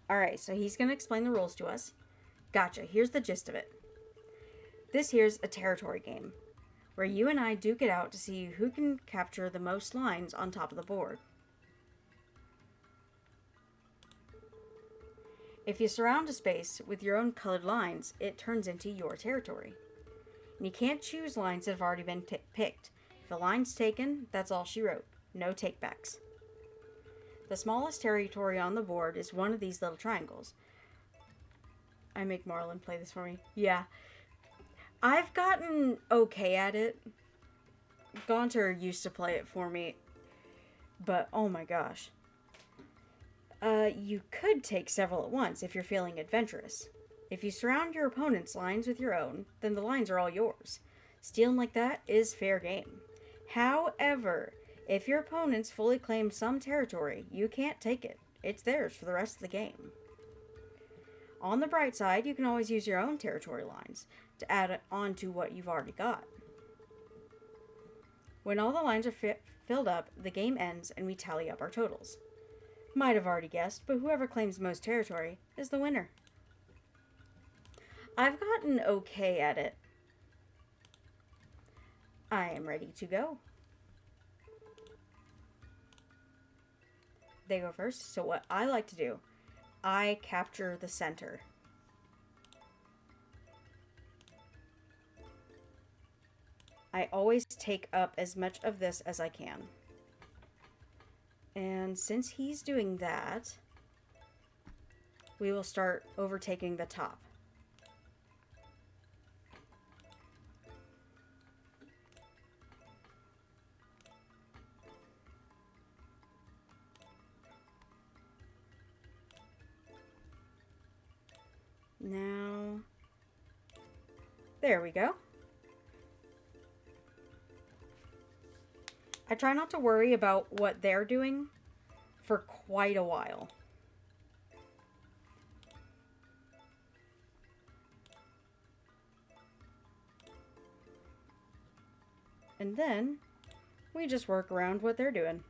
Alright, so he's going to explain the rules to us. Gotcha, here's the gist of it. This here's a territory game, where you and I duke it out to see who can capture the most lines on top of the board. If you surround a space with your own colored lines, it turns into your territory. And you can't choose lines that have already been picked. If a line's taken, that's all she wrote. No takebacks. The smallest territory on the board is one of these little triangles. I make Marlon play this for me. Yeah. I've gotten okay at it. Gaunter used to play it for me. But, oh my gosh. You could take several at once if you're feeling adventurous. If you surround your opponent's lines with your own, then the lines are all yours. Stealing like that is fair game. However, if your opponents fully claim some territory, you can't take it. It's theirs for the rest of the game. On the bright side, you can always use your own territory lines to add on to what you've already got. When all the lines are filled up, the game ends and we tally up our totals. Might have already guessed, but whoever claims the most territory is the winner. I've gotten okay at it. I am ready to go. They go first. So what I like to do, I capture the center. I always take up as much of this as I can. And since he's doing that, we will start overtaking the top. Now, there we go. I try not to worry about what they're doing for quite a while. And then we just work around what they're doing.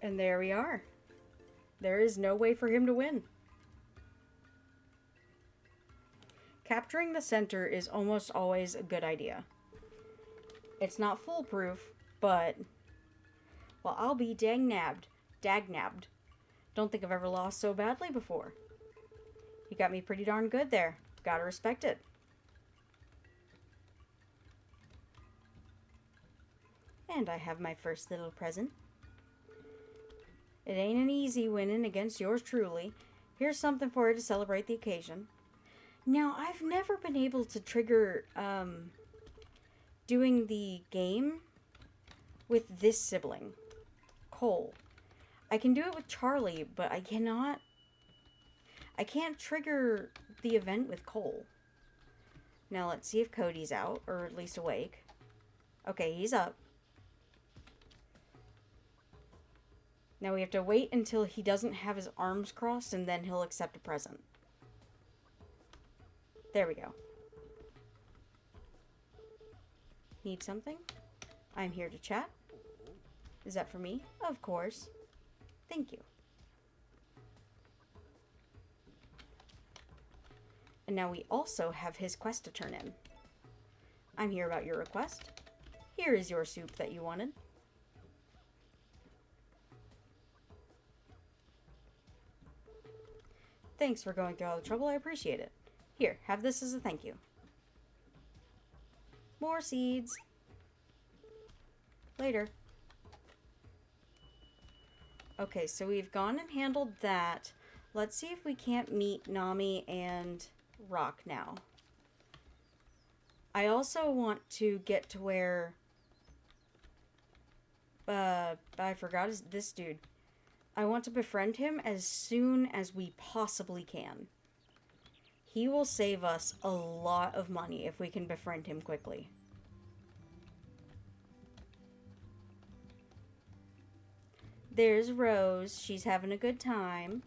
And there we are. There is no way for him to win. Capturing the center is almost always a good idea. It's not foolproof, but, well, I'll be dag-nabbed. Don't think I've ever lost so badly before. You got me pretty darn good there. Gotta respect it. And I have my first little present. It ain't an easy winning against yours truly. Here's something for you to celebrate the occasion. Now, I've never been able to trigger doing the game with this sibling, Cole. I can do it with Charlie, but I can't trigger the event with Cole. Now, let's see if Cody's out, or at least awake. Okay, he's up. Now we have to wait until he doesn't have his arms crossed, and then he'll accept a present. There we go. Need something? I'm here to chat. Is that for me? Of course. Thank you. And now we also have his quest to turn in. I'm here about your request. Here is your soup that you wanted. Thanks for going through all the trouble. I appreciate it. Here, have this as a thank you. More seeds. Later. Okay, so we've gone and handled that. Let's see if we can't meet Nami and Rock now. I also want to get to where... I forgot this dude. I want to befriend him as soon as we possibly can. He will save us a lot of money if we can befriend him quickly. There's Rose. She's having a good time.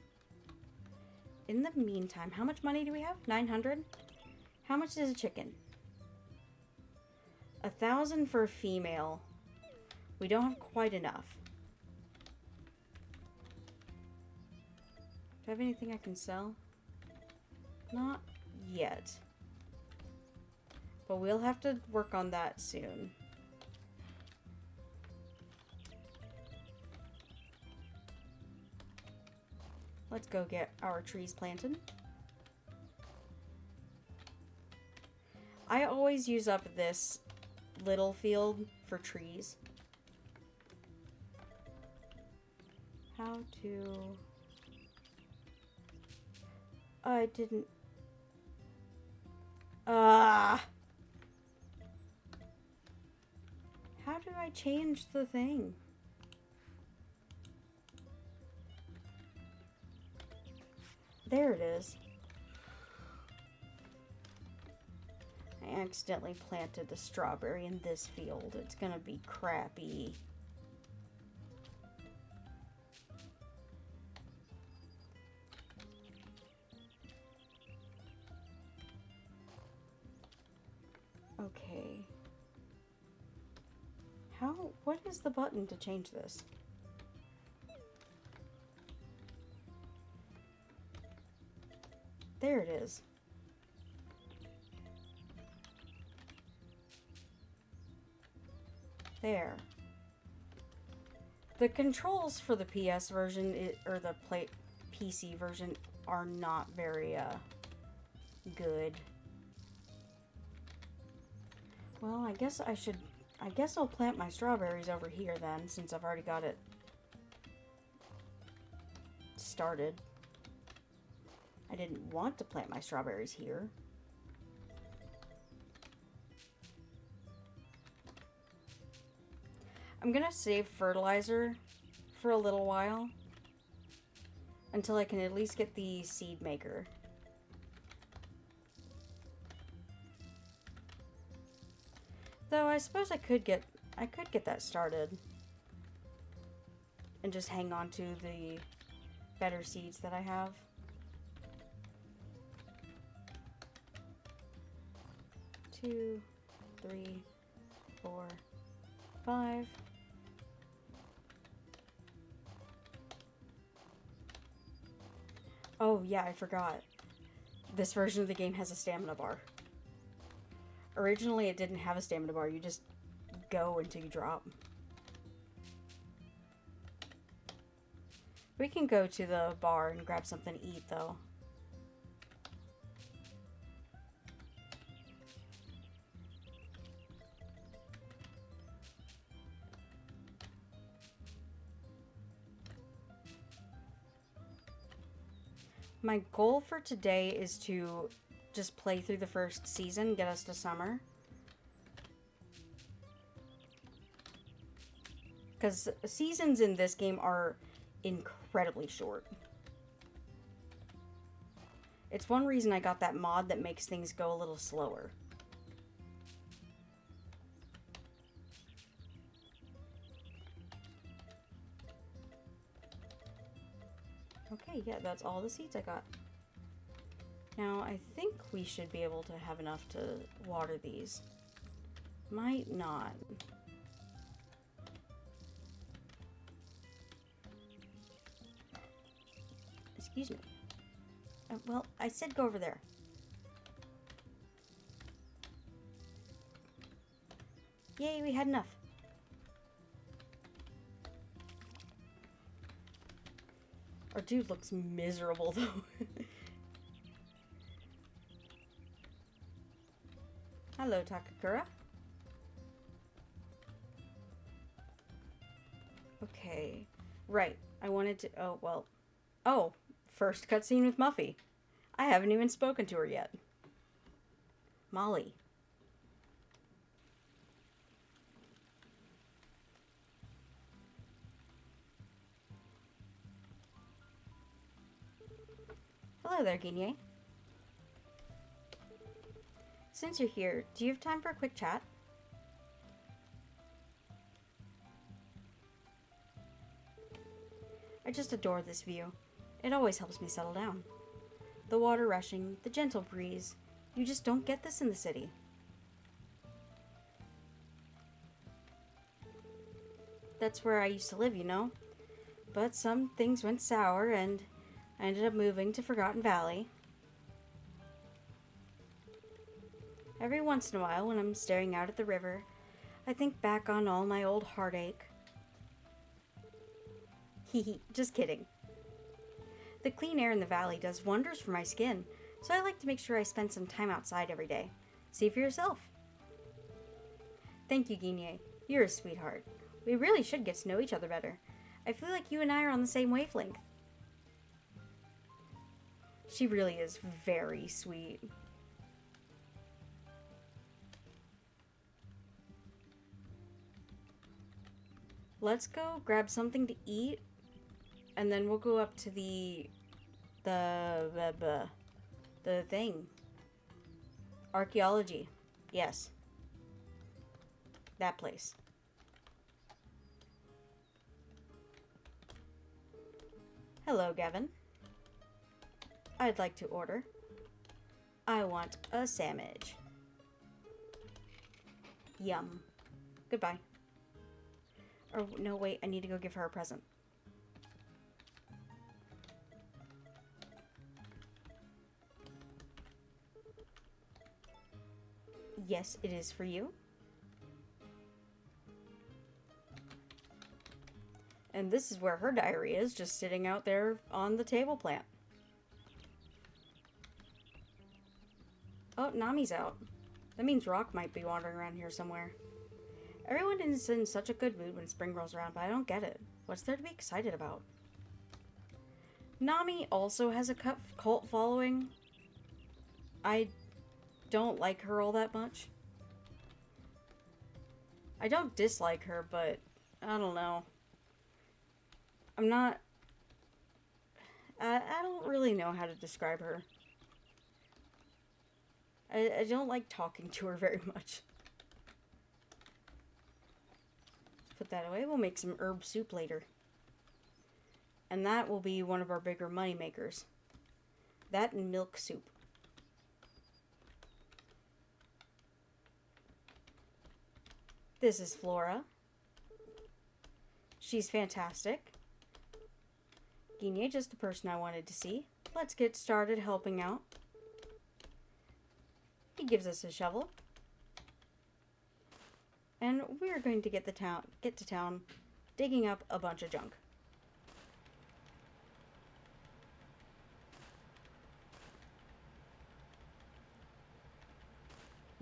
In the meantime, how much money do we have? 900? How much is a chicken? 1,000 for a female. We don't have quite enough. Do I have anything I can sell? Not yet. But we'll have to work on that soon. Let's go get our trees planted. I always use up this little field for trees. How to... I didn't... How do I change the thing? There it is. I accidentally planted the strawberry in this field. It's gonna be crappy. Okay. What is the button to change this? There it is. There. The controls for the PS version, or the PC version, are not very, good. Well, I guess I'll plant my strawberries over here then, since I've already got it started. I didn't want to plant my strawberries here. I'm gonna save fertilizer for a little while until I can at least get the seed maker. Though I suppose I could get that started and just hang on to the better seeds that I have. Two, 3, 4, 5. Oh yeah, I forgot. This version of the game has a stamina bar. Originally it didn't have a stamina bar, you just go until you drop. We can go to the bar and grab something to eat though. My goal for today is to just play through the first season, get us to summer. Because seasons in this game are incredibly short. It's one reason I got that mod that makes things go a little slower. Okay, yeah, that's all the seeds I got. Now, I think we should be able to have enough to water these. Might not. Excuse me. Well, I said go over there. Yay, we had enough. Our dude looks miserable, though. Hello, Takakura. Okay. Right. I wanted to... Oh, well... Oh, first cutscene with Muffy. I haven't even spoken to her yet. Molly. Hello there, Guinea. Since you're here, do you have time for a quick chat? I just adore this view. It always helps me settle down. The water rushing, the gentle breeze. You just don't get this in the city. That's where I used to live, you know. But some things went sour and I ended up moving to Forgotten Valley. Every once in a while, when I'm staring out at the river, I think back on all my old heartache. Hehe, just kidding. The clean air in the valley does wonders for my skin, so I like to make sure I spend some time outside every day. See for yourself. Thank you, Guinea. You're a sweetheart. We really should get to know each other better. I feel like you and I are on the same wavelength. She really is very sweet. Let's go grab something to eat, and then we'll go up to the thing. Archaeology. Yes. That place. Hello, Gavin. I'd like to order. I want a sandwich. Yum. Goodbye. Or, no, wait, I need to go give her a present. Yes, it is for you. And this is where her diary is, just sitting out there on the table plant. Oh, Nami's out. That means Rock might be wandering around here somewhere. Everyone is in such a good mood when spring rolls around, but I don't get it. What's there to be excited about? Nami also has a cult following. I don't like her all that much. I don't dislike her, but I don't know. I'm not... I don't really know how to describe her. I don't like talking to her very much. Put that away. We'll make some herb soup later. And that will be one of our bigger money makers. That and milk soup. This is Flora. She's fantastic. Guinea, just the person I wanted to see. Let's get started helping out. He gives us a shovel. And we're going to get to town digging up a bunch of junk.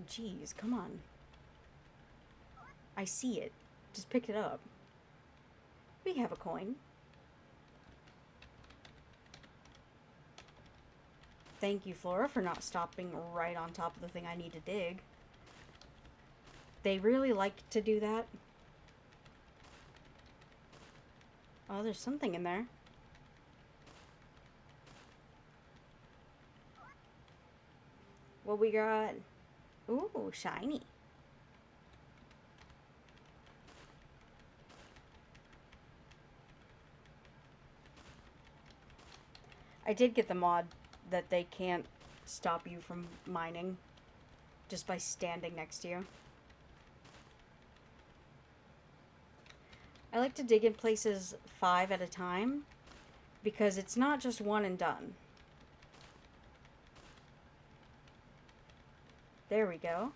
Jeez, come on. I see it. Just pick it up. We have a coin. Thank you, Flora, for not stopping right on top of the thing I need to dig. They really like to do that. Oh, there's something in there. What we got? Ooh, shiny. I did get the mod that they can't stop you from mining just by standing next to you. I like to dig in places 5 at a time because it's not just one and done. There we go.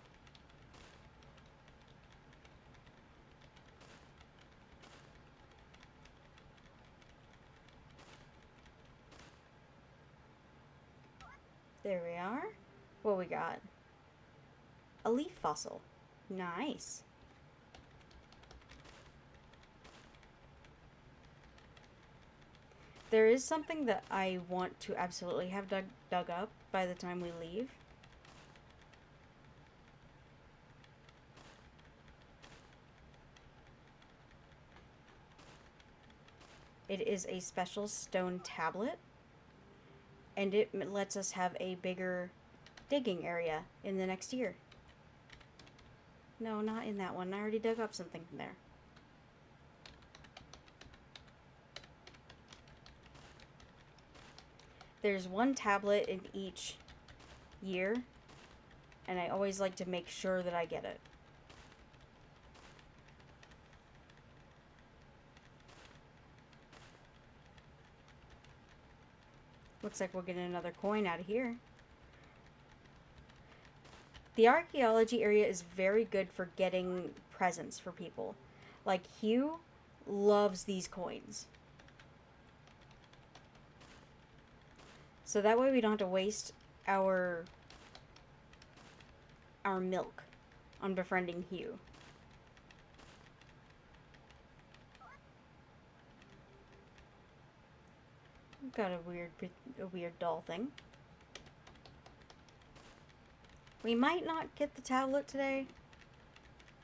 There we are. What we got? A leaf fossil. Nice. There is something that I want to absolutely have dug up by the time we leave. It is a special stone tablet, and it lets us have a bigger digging area in the next year. No, not in that one. I already dug up something from there. There's one tablet in each year, and I always like to make sure that I get it. Looks like we're getting another coin out of here. The archaeology area is very good for getting presents for people. Like, Hugh loves these coins. So that way we don't have to waste our milk on befriending Hugh. Got a weird doll thing. We might not get the tablet today.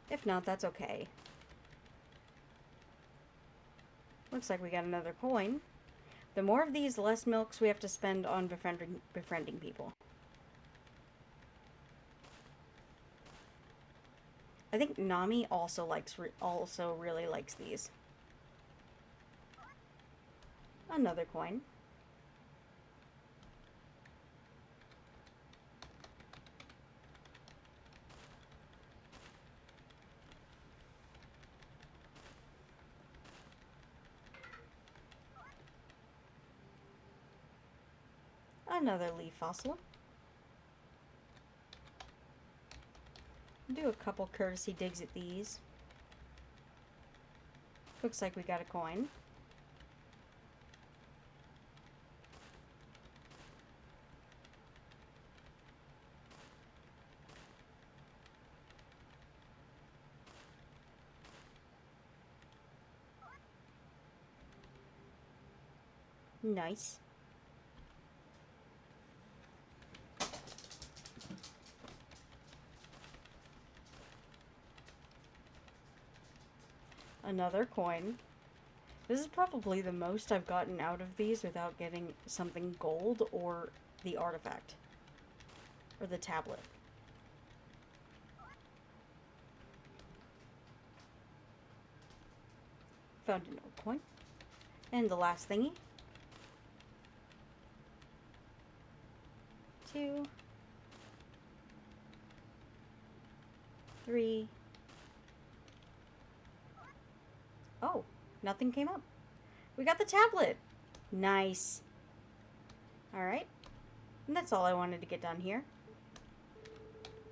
If not, that's okay. Looks like we got another coin. The more of these, the less milks we have to spend on befriending people. I think Nami also really likes these. Another coin. Another leaf fossil. Do a couple courtesy digs at these. Looks like we got a coin. Nice. Another coin. This is probably the most I've gotten out of these without getting something gold or the artifact. Or the tablet. Found an old coin. And the last thingy. 2, 3. Oh, nothing came up. We got the tablet. Nice. Alright. And that's all I wanted to get done here.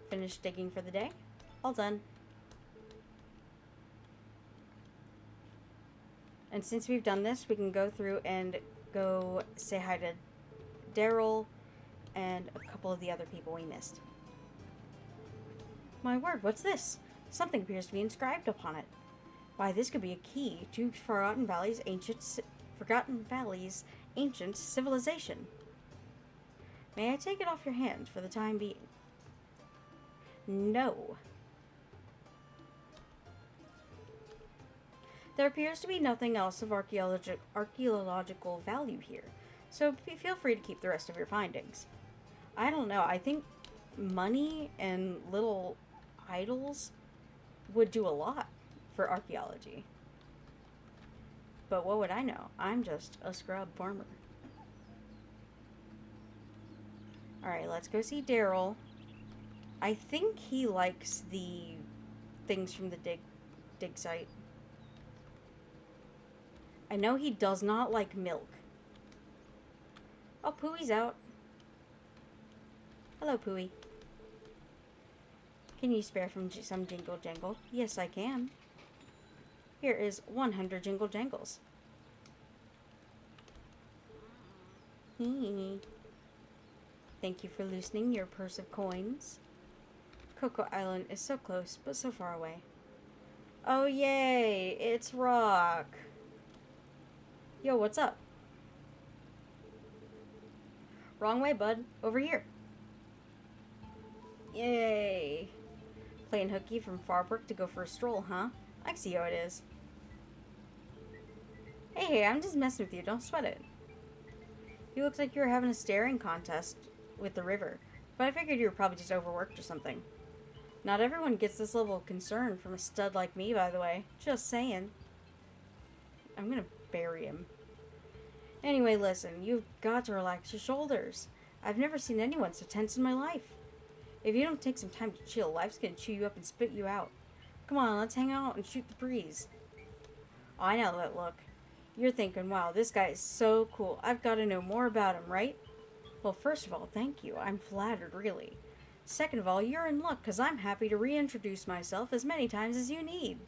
Finished digging for the day. All done. And since we've done this, we can go through and go say hi to Daryl and a couple of the other people we missed. My word, what's this? Something appears to be inscribed upon it. Why, this could be a key to Forgotten Valley's ancient civilization. May I take it off your hands for the time being? No. There appears to be nothing else of archaeological value here, so feel free to keep the rest of your findings. I don't know, I think money and little idols would do a lot for archaeology. But what would I know? I'm just a scrub farmer. Alright, let's go see Daryl. I think he likes the things from the dig site. I know he does not like milk. Oh, Pooey's out. Hello, Pooey. Can you spare from some jingle jangle? Yes, I can. Here is 100 jingle jangles. Thank you for loosening your purse of coins. Cocoa Island is so close, but so far away. Oh, yay! It's Rock! Yo, what's up? Wrong way, bud. Over here. Yay. Playing hooky from Farbrook to go for a stroll, huh? I see how it is. Hey, I'm just messing with you. Don't sweat it. You looked like you were having a staring contest with the river, but I figured you were probably just overworked or something. Not everyone gets this level of concern from a stud like me, by the way. Just saying. I'm gonna bury him. Anyway, listen, you've got to relax your shoulders. I've never seen anyone so tense in my life. If you don't take some time to chill, life's gonna chew you up and spit you out. Come on, let's hang out and shoot the breeze. Oh, I know that look. You're thinking, wow, this guy is so cool. I've got to know more about him, right? Well, first of all, thank you. I'm flattered, really. Second of all, you're in luck, because I'm happy to reintroduce myself as many times as you need.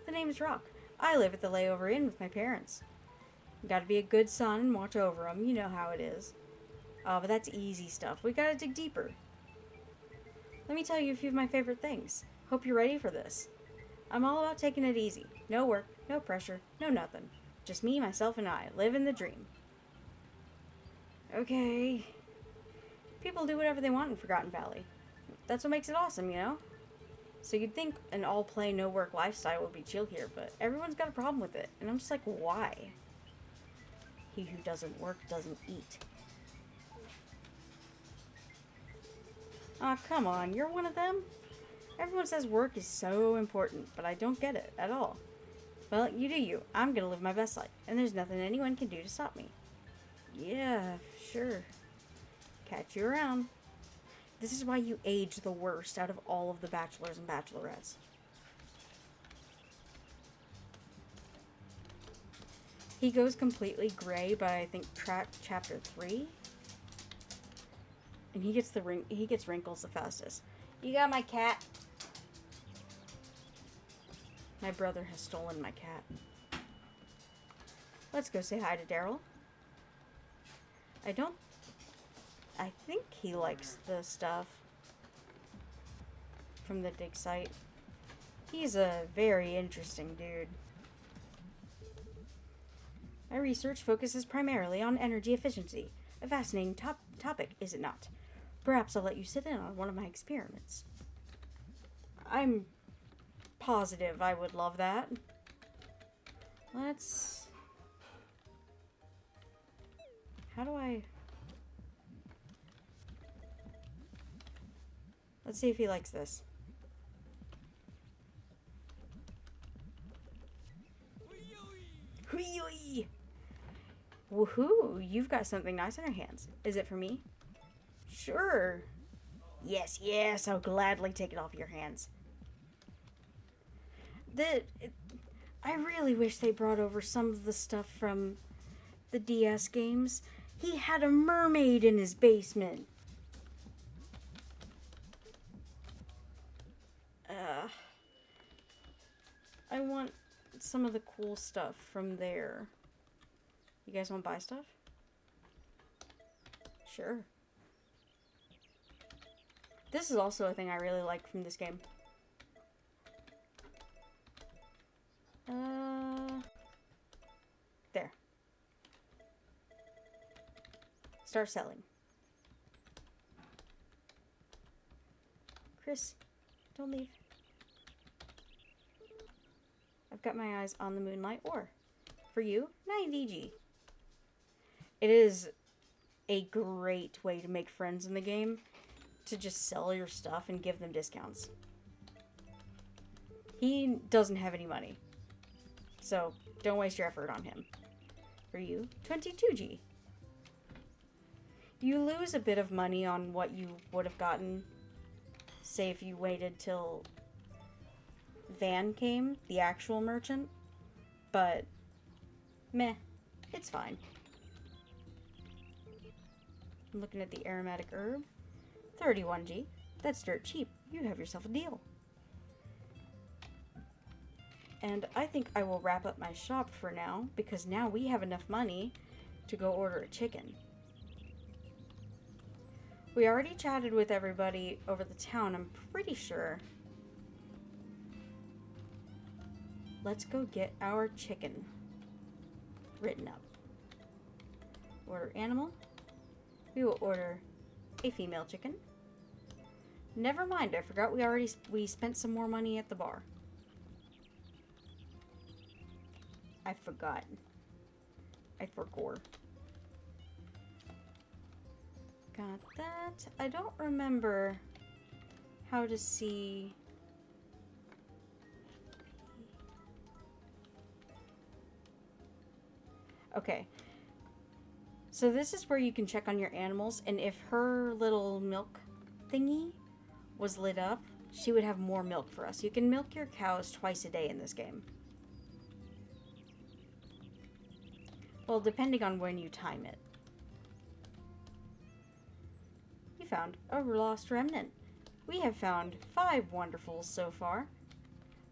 The name's Rock. I live at the Layover Inn with my parents. Gotta be a good son and watch over 'em. You know how it is. Oh, but that's easy stuff. We gotta dig deeper. Let me tell you a few of my favorite things. Hope you're ready for this. I'm all about taking it easy. No work, no pressure, no nothing. Just me, myself, and I, living the dream. Okay. People do whatever they want in Forgotten Valley. That's what makes it awesome, you know? So you'd think an all-play, no-work lifestyle would be chill here, but everyone's got a problem with it. And I'm just like, why? He who doesn't work doesn't eat. Aw, come on, you're one of them? Everyone says work is so important, but I don't get it at all. Well, you do you. I'm gonna live my best life, and there's nothing anyone can do to stop me. Yeah, sure. Catch you around. This is why you age the worst out of all of the bachelors and bachelorettes. He goes completely gray by, I think, chapter 3. And he gets wrinkles the fastest. You got my cat. My brother has stolen my cat. Let's go say hi to Daryl. I think he likes the stuff from the dig site. He's a very interesting dude. My research focuses primarily on energy efficiency. A fascinating topic, is it not? Perhaps I'll let you sit in on one of my experiments. I'm positive I would love that. How do I... Let's see if he likes this. Hui-hui! Woohoo! You've got something nice on your hands. Is it for me? Sure. Yes, yes, I'll gladly take it off your hands. I really wish they brought over some of the stuff from the DS games. He had a mermaid in his basement. I want some of the cool stuff from there. You guys want to buy stuff? Sure. This is also a thing I really like from this game. There. Start selling. Chris, don't leave. I've got my eyes on the moonlight ore. For you, 90G. It is a great way to make friends in the game, to just sell your stuff and give them discounts. He doesn't have any money, so don't waste your effort on him. For you, 22G. You lose a bit of money on what you would have gotten, say if you waited till Van came, the actual merchant, but meh, it's fine. I'm looking at the aromatic herb. 31G. That's dirt cheap. You have yourself a deal. And I think I will wrap up my shop for now, because now we have enough money to go order a chicken. We already chatted with everybody over the town, I'm pretty sure. Let's go get our chicken written up. Order animal. We will order a female chicken. Never mind, I forgot we spent some more money at the bar. I forgot. I forgot. Got that. I don't remember how to see... Okay. So this is where you can check on your animals, and if her little milk thingy was lit up, she would have more milk for us. You can milk your cows twice a day in this game. Well, depending on when you time it. You found a lost remnant. We have found 5 wonderfuls so far.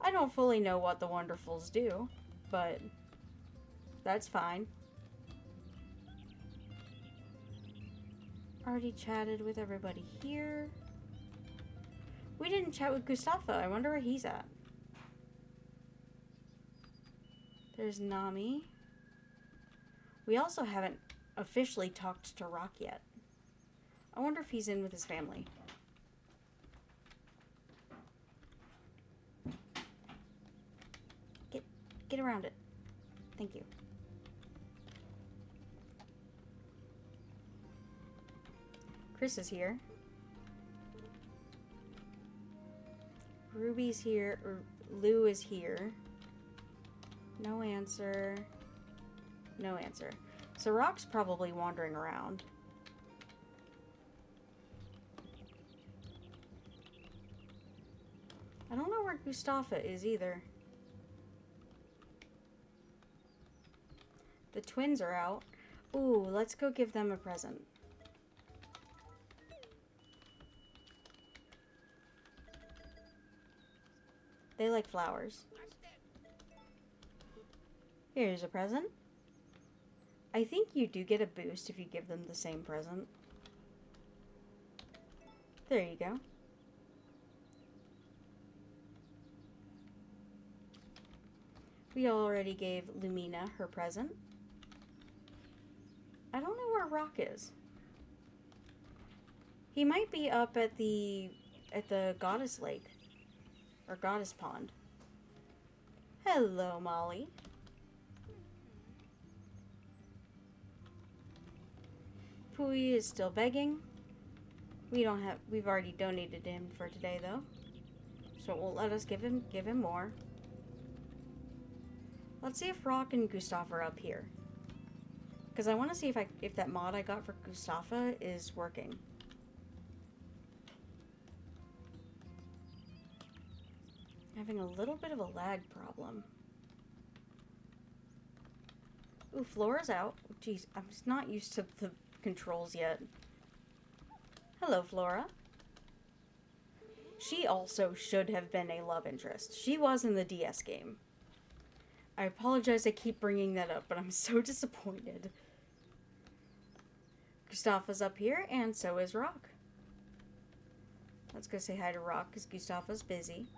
I don't fully know what the wonderfuls do, but that's fine. Already chatted with everybody here. We didn't chat with Gustafa. I wonder where he's at. There's Nami. We also haven't officially talked to Rock yet. I wonder if he's in with his family. Get around it. Thank you. Chris is here. Ruby's here. Lou is here. No answer. No answer. So Rock's probably wandering around. I don't know where Gustafa is either. The twins are out. Ooh, let's go give them a present. They like flowers. Here's a present. I think you do get a boost if you give them the same present. There you go. We already gave Lumina her present. I don't know where Rock is. He might be up at the Goddess Lake. Or Goddess Pond. Hello, Molly. Pui is still begging. We've already donated to him for today though. So it won't let us give him more. Let's see if Rock and Gustafa are up here. Because I want to see if that mod I got for Gustafa is working. Having a little bit of a lag problem. Ooh, Flora's out. Jeez, I'm just not used to the controls yet. Hello, Flora. She also should have been a love interest. She was in the DS game. I apologize I keep bringing that up, but I'm so disappointed. Gustafa's up here, and so is Rock. Let's go say hi to Rock, because Gustafa's busy.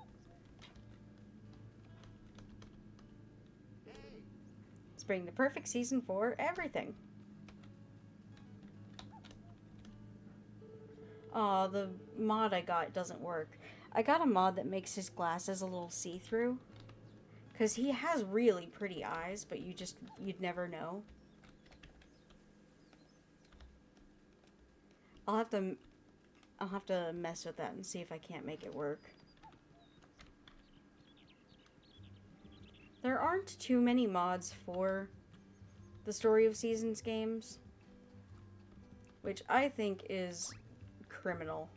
Let's bring the perfect season for everything. Aw, the mod I got doesn't work. I got a mod that makes his glasses a little see-through. Because he has really pretty eyes, but you'd never know. I'll have to mess with that and see if I can't make it work. There aren't too many mods for the Story of Seasons games, which I think is criminal.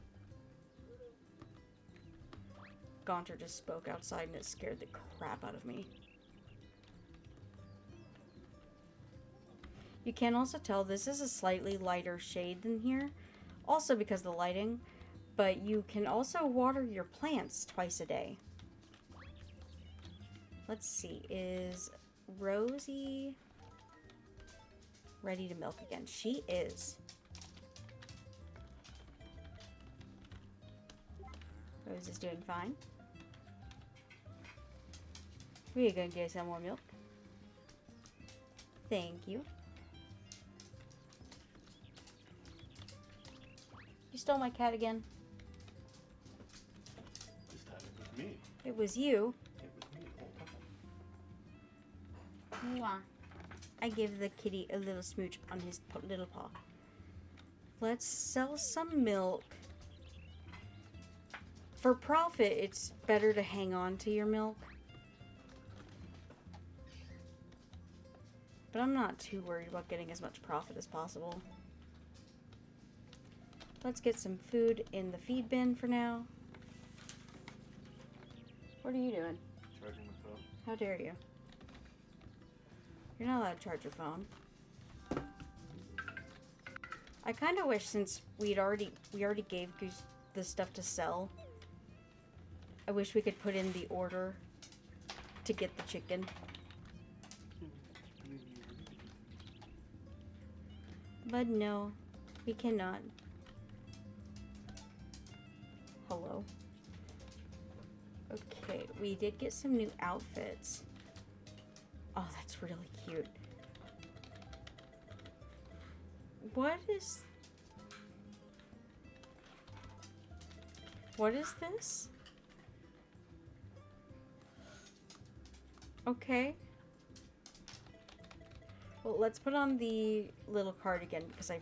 Gaunter just spoke outside and it scared the crap out of me. You can also tell this is a slightly lighter shade than here, also because of the lighting, but you can also water your plants twice a day. Let's see, is Rosie ready to milk again? She is. Rose is doing fine. We're gonna get some more milk. Thank you. You stole my cat again. This time it was me. It was you. It was me the whole time. Mwah. I gave the kitty a little smooch on his little paw. Let's sell some milk. For profit, it's better to hang on to your milk. But I'm not too worried about getting as much profit as possible. Let's get some food in the feed bin for now. What are you doing? Charging my phone. How dare you? You're not allowed to charge your phone. I kind of wish, since we already gave Goose the stuff to sell, I wish we could put in the order to get the chicken. But no, we cannot. Hello. Okay, we did get some new outfits. Oh, that's really cute. What is this? Okay. Well, let's put on the little cardigan because I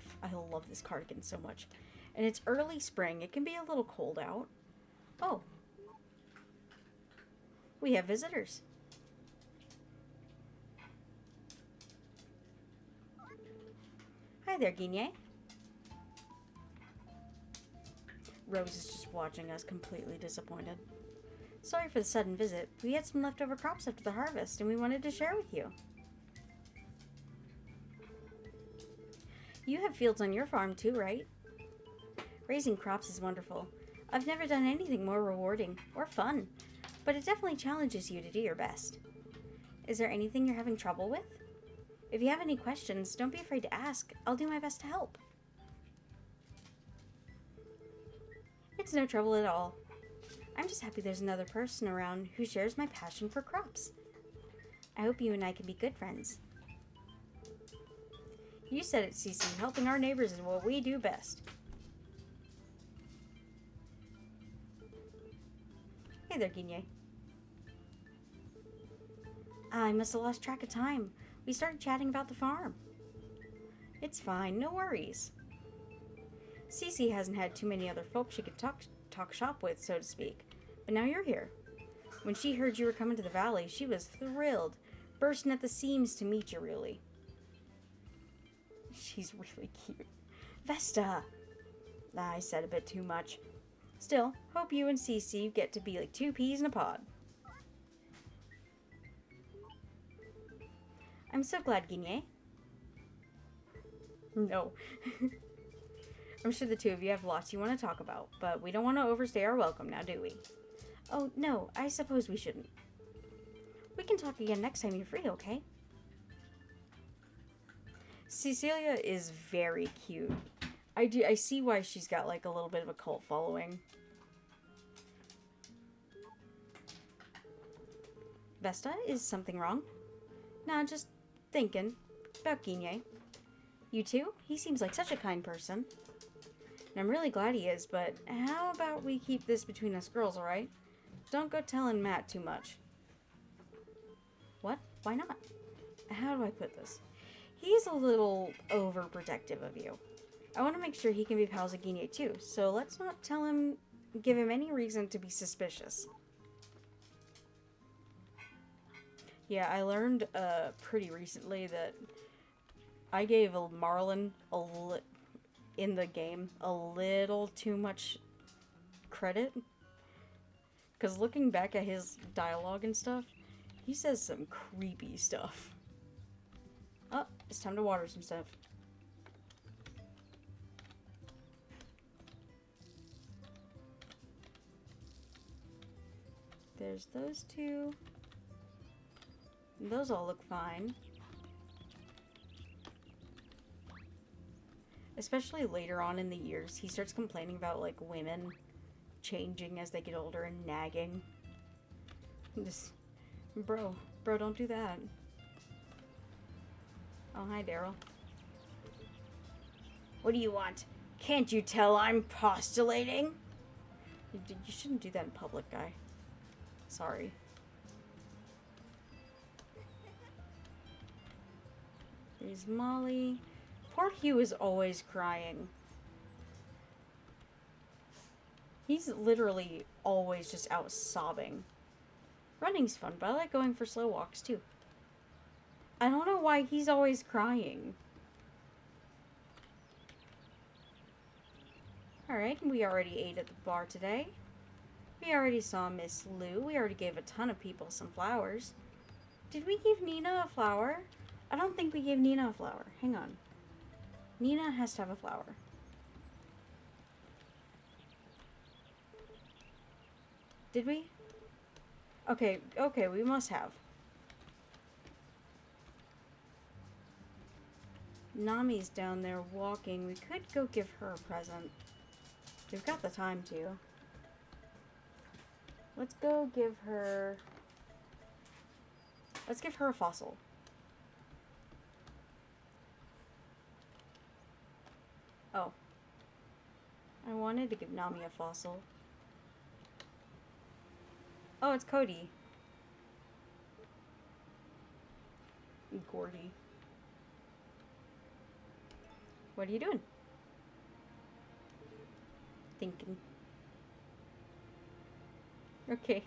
love this cardigan so much. And it's early spring. It can be a little cold out. Oh. We have visitors. Hi there, Guinea. Rose is just watching us, completely disappointed. Sorry for the sudden visit. We had some leftover crops after the harvest, and we wanted to share with you. You have fields on your farm too, right? Raising crops is wonderful. I've never done anything more rewarding or fun, but it definitely challenges you to do your best. Is there anything you're having trouble with? If you have any questions, don't be afraid to ask. I'll do my best to help. It's no trouble at all. I'm just happy there's another person around who shares my passion for crops. I hope you and I can be good friends. You said it, Cece. Helping our neighbors is what we do best. Hey there, Guinea. I must have lost track of time. We started chatting about the farm. It's fine, no worries. Cece hasn't had too many other folk she could talk shop with, so to speak. But now you're here. When she heard you were coming to the valley, she was thrilled, bursting at the seams to meet you, really. She's really cute. Vesta! I said a bit too much. Still, hope you and Cece get to be like two peas in a pod. I'm so glad, Guinea. No. I'm sure the two of you have lots you want to talk about, but we don't want to overstay our welcome now, do we? Oh, no, I suppose we shouldn't. We can talk again next time you're free, okay? Cecilia is very cute. I see why she's got like a little bit of a cult following. Vesta, is something wrong? Nah, just thinking about Guinea. You too? He seems like such a kind person. And I'm really glad he is, but how about we keep this between us girls, alright? Don't go telling Matt too much. What? Why not? How do I put this? He's a little overprotective of you. I want to make sure he can be pals with Guinea too, so let's not give him any reason to be suspicious. Yeah, I learned pretty recently that I gave Marlin in the game a little too much credit. Because looking back at his dialogue and stuff, he says some creepy stuff. Oh, it's time to water some stuff. There's those two. Those all look fine. Especially later on in the years, he starts complaining about, like, women changing as they get older and nagging. Just, bro, don't do that. Oh, hi, Daryl. What do you want? Can't you tell I'm postulating? You shouldn't do that in public, guy. Sorry. There's Molly. Poor Hugh is always crying. He's literally always just out sobbing. Running's fun, but I like going for slow walks too. I don't know why he's always crying. Alright, we already ate at the bar today. We already saw Miss Lou. We already gave a ton of people some flowers. Did we give Nina a flower? I don't think we gave Nina a flower. Hang on. Nina has to have a flower. Did we? Okay, we must have. Nami's down there walking. We could go give her a present. We've got the time to. Let's go give her... Let's give her a fossil. Oh. I wanted to give Nami a fossil. Oh, it's Cody. Gordy. What are you doing? Thinking. Okay.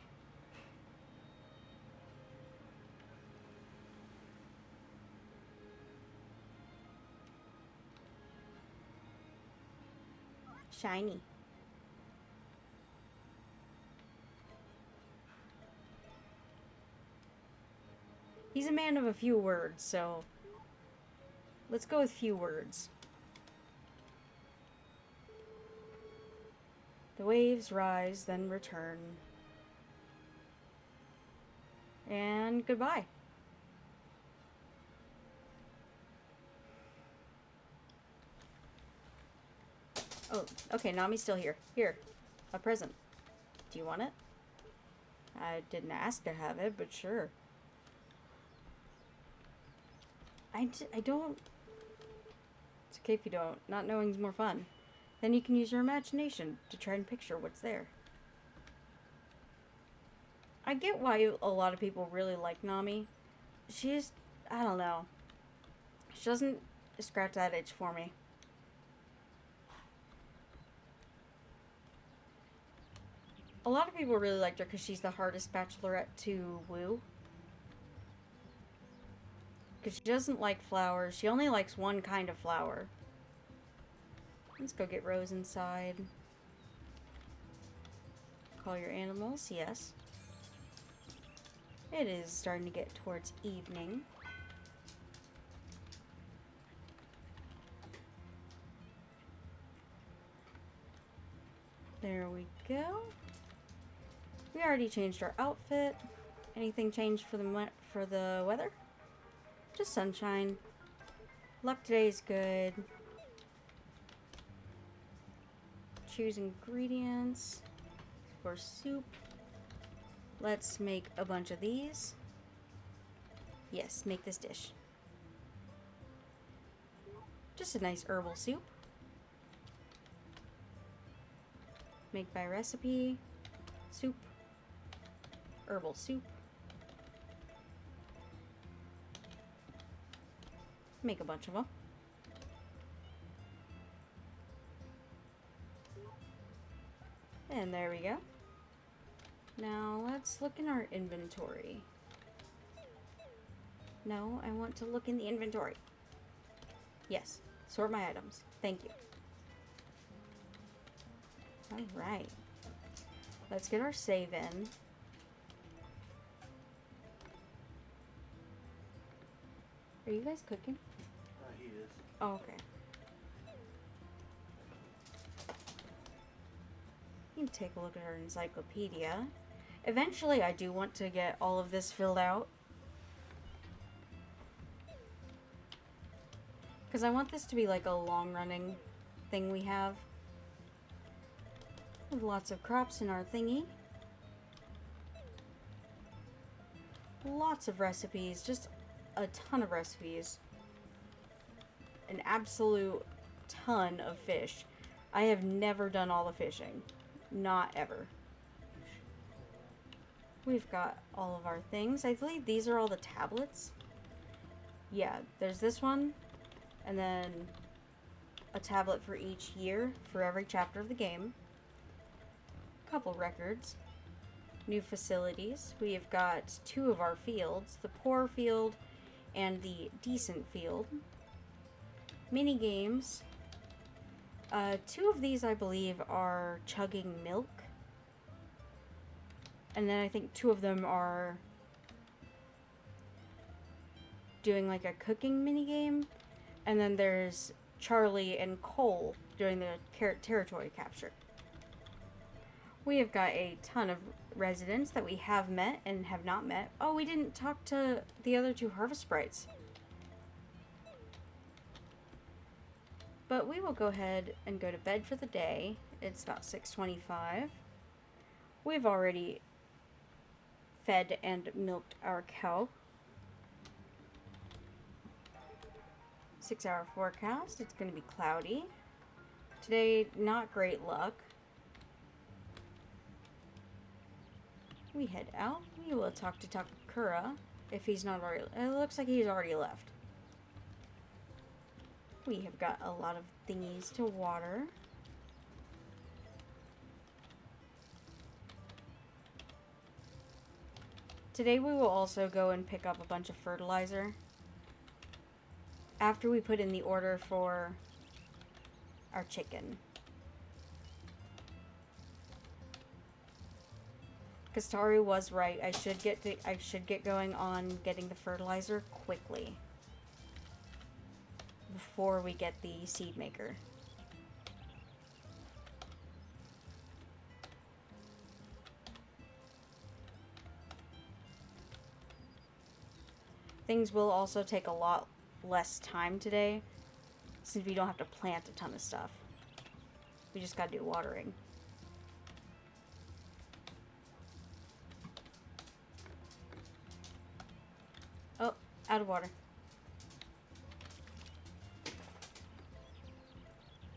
Shiny. He's a man of a few words, so let's go with few words. The waves rise, then return. And goodbye. Oh, okay, Nami's still here. Here, a present. Do you want it? I didn't ask to have it, but sure. I don't... It's okay if you don't. Not knowing's more fun. Then you can use your imagination to try and picture what's there. I get why a lot of people really like Nami. She's... I don't know. She doesn't scratch that itch for me. A lot of people really liked her because she's the hardest bachelorette to woo. Because she doesn't like flowers. She only likes one kind of flower. Let's go get Rose inside. Call your animals, yes. It is starting to get towards evening. There we go. We already changed our outfit. Anything changed for the weather? Just sunshine. Luck today is good. Choose ingredients for soup. Let's make a bunch of these. Yes, make this dish. Just a nice herbal soup. Make by recipe. Soup. Herbal soup. Make a bunch of them. And there we go. Now let's look in our inventory. No, I want to look in the inventory. Yes, sort my items. Thank you. Alright. Let's get our save in. Are you guys cooking? He is. Oh, okay. You can take a look at our encyclopedia. Eventually, I do want to get all of this filled out. Because I want this to be like a long-running thing we have. With lots of crops in our thingy. Lots of recipes. Just a ton of recipes. An absolute ton of fish. I have never done all the fishing. Not ever. We've got all of our things. I believe these are all the tablets. Yeah, there's this one, and then a tablet for each year for every chapter of the game. Couple records. New facilities. We have got 2 of our fields, the poor field and the decent field. Mini games. 2 of these, I believe, are chugging milk. And then I think 2 of them are doing like a cooking mini game. And then there's Charlie and Cole doing the territory capture. We have got a ton of residents that we have met and have not met. Oh, we didn't talk to the other 2 harvest sprites. But we will go ahead and go to bed for the day. It's about 6:25. We've already fed and milked our cow. 6-hour forecast. It's going to be cloudy. Today, not great luck. We head out. We will talk to Takakura if he's not already. It looks like he's already left. We have got a lot of thingies to water. Today we will also go and pick up a bunch of fertilizer. After we put in the order for our chicken. Kastari was right. I should get going on getting the fertilizer quickly. Before we get the seed maker. Things will also take a lot less time today, since we don't have to plant a ton of stuff. We just gotta do watering. Oh, out of water.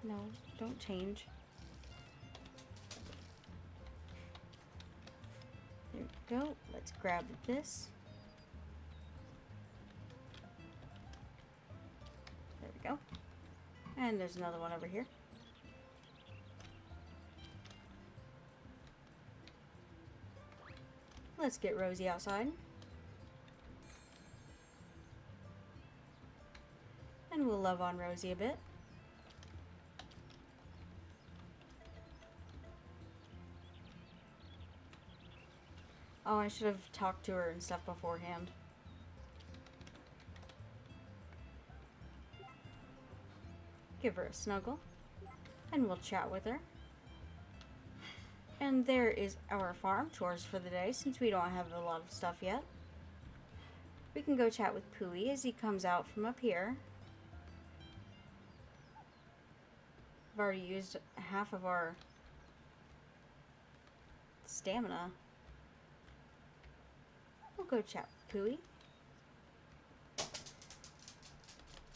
No, don't change. There we go. Let's grab this. There we go. And there's another one over here. Let's get Rosie outside. And we'll love on Rosie a bit. Oh, I should have talked to her and stuff beforehand. Give her a snuggle. And we'll chat with her. And there is our farm chores for the day, since we don't have a lot of stuff yet. We can go chat with Pooey as he comes out from up here. I've already used half of our stamina. We'll go chat with Pooey.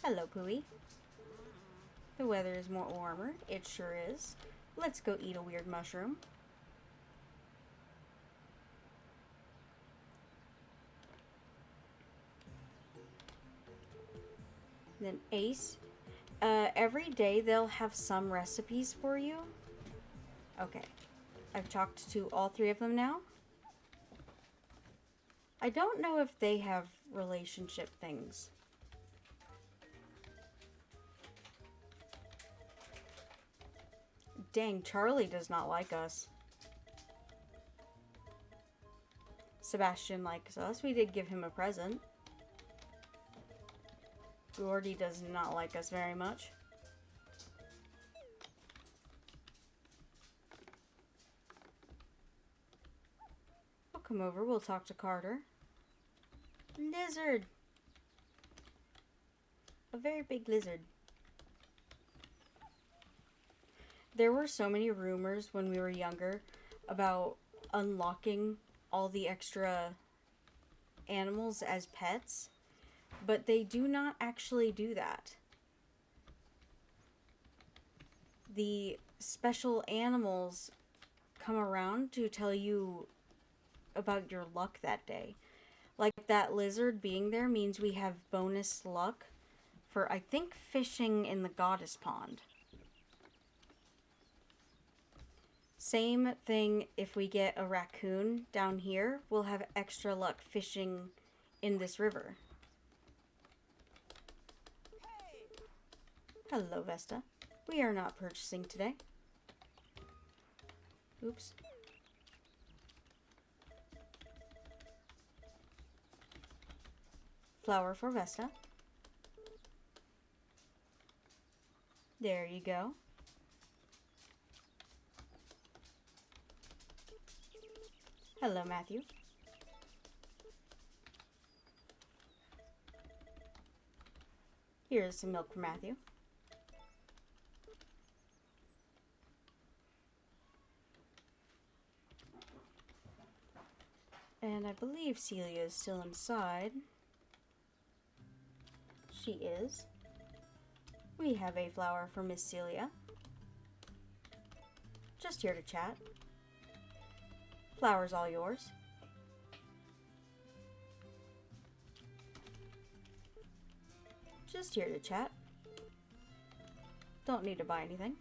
Hello, Pooey. The weather is more warmer. It sure is. Let's go eat a weird mushroom. Then Ace. Every day they'll have some recipes for you. Okay. I've talked to all 3 of them now. I don't know if they have relationship things. Dang, Charlie does not like us. Sebastian likes us. We did give him a present. Gordy does not like us very much. We'll come over. We'll talk to Carter. Lizard. A very big lizard. There were so many rumors when we were younger about unlocking all the extra animals as pets, but they do not actually do that. the special animals come around to tell you about your luck that day. Like that lizard being there means we have bonus luck for, I think, fishing in the goddess pond. Same thing if we get a raccoon down here, we'll have extra luck fishing in this river. Hello, Vesta. We are not purchasing today. Oops. Flower for Vesta. There you go. Hello, Matthew. Here's some milk for Matthew. And I believe Celia is still inside. She is. We have a flower for Miss Celia. Just here to chat. Flower's all yours. Just here to chat. Don't need to buy anything.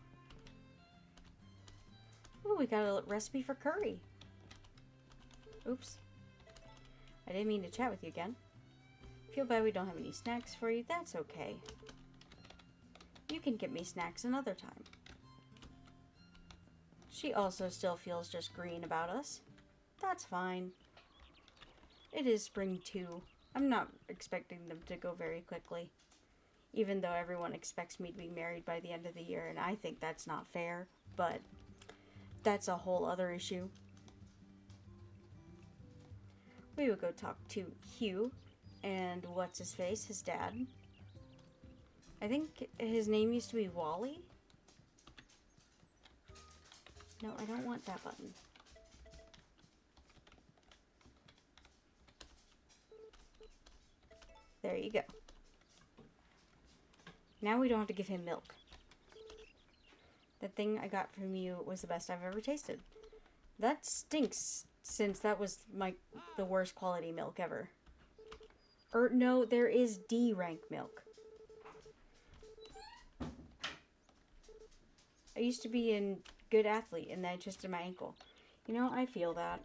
Oh, we got a recipe for curry. Oops. I didn't mean to chat with you again. Feel bad we don't have any snacks for you. That's okay. You can get me snacks another time. She also still feels just green about us. That's fine. It is spring too. I'm not expecting them to go very quickly. Even though everyone expects me to be married by the end of the year, and I think that's not fair, but that's a whole other issue. We will go talk to Hugh and what's his face, his dad. I think his name used to be Wally. No, I don't want that button. There you go. Now we don't have to give him milk. The thing I got from you was the best I've ever tasted. That stinks, since that was the worst quality milk ever. Or no, there is D rank milk. I used to be a good athlete, and then I twisted my ankle. You know, I feel that.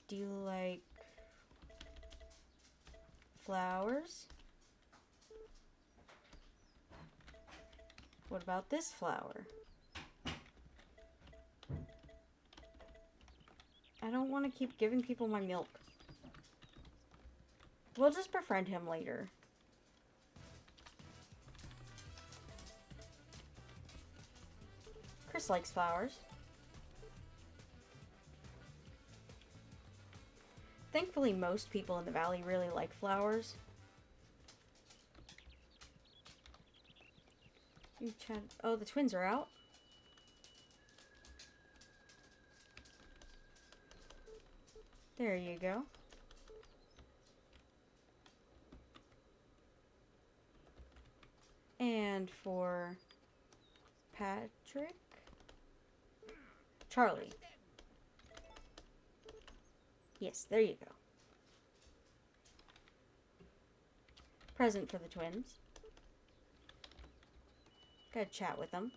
Do you like flowers? What about this flower? I don't want to keep giving people my milk. We'll just befriend him later. Chris likes flowers. Thankfully, most people in the valley really like flowers. Oh, the twins are out. There you go. And for Patrick? Charlie. Yes, there you go. Present for the twins. Gotta chat with them.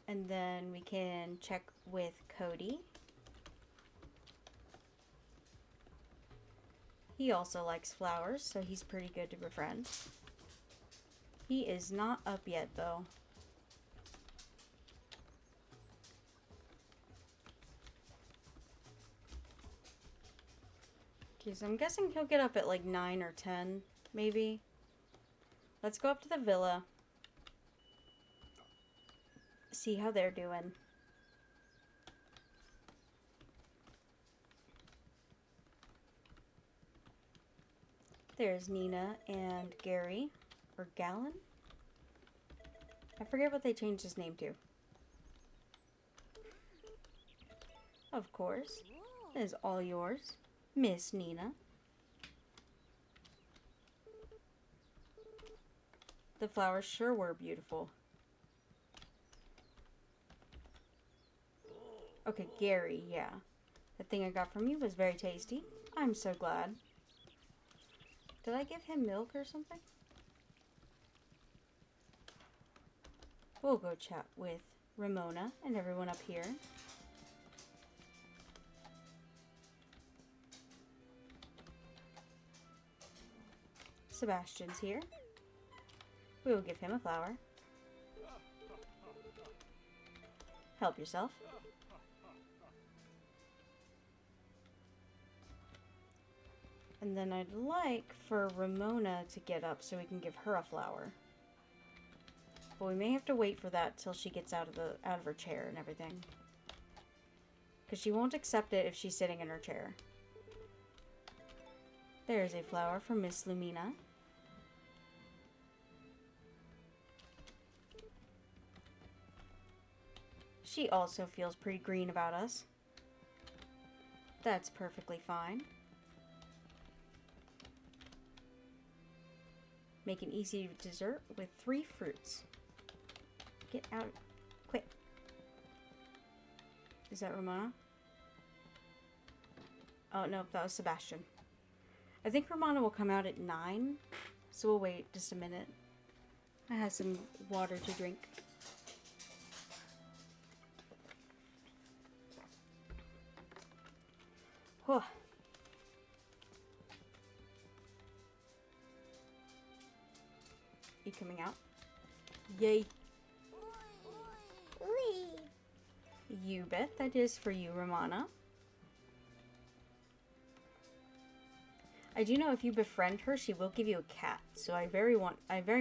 And then we can check with Cody. He also likes flowers, so he's pretty good to befriend. He is not up yet, though. Okay, so I'm guessing he'll get up at like 9 or 10, maybe. Let's go up to the villa. See how they're doing. There's Nina and Gary. Or Gallon? I forget what they changed his name to. Of course. It is all yours, Miss Nina. The flowers sure were beautiful. Okay, Gary, yeah. The thing I got from you was very tasty. I'm so glad. Did I give him milk or something? We'll go chat with Ramona and everyone up here. Sebastian's here. We will give him a flower. Help yourself. And then I'd like for Ramona to get up so we can give her a flower. But we may have to wait for that till she gets out of her chair and everything. Because she won't accept it if she's sitting in her chair. There's a flower from Miss Lumina. She also feels pretty green about us. That's perfectly fine. Make an easy dessert with 3 fruits. Get out. Quick. Is that Ramona? Oh, no, that was Sebastian. I think Ramona will come out at 9, so we'll wait just a minute. I have some water to drink. Whew. You coming out? Yay. You bet that is for you, Ramona. I do know if you befriend her, she will give you a cat. So I very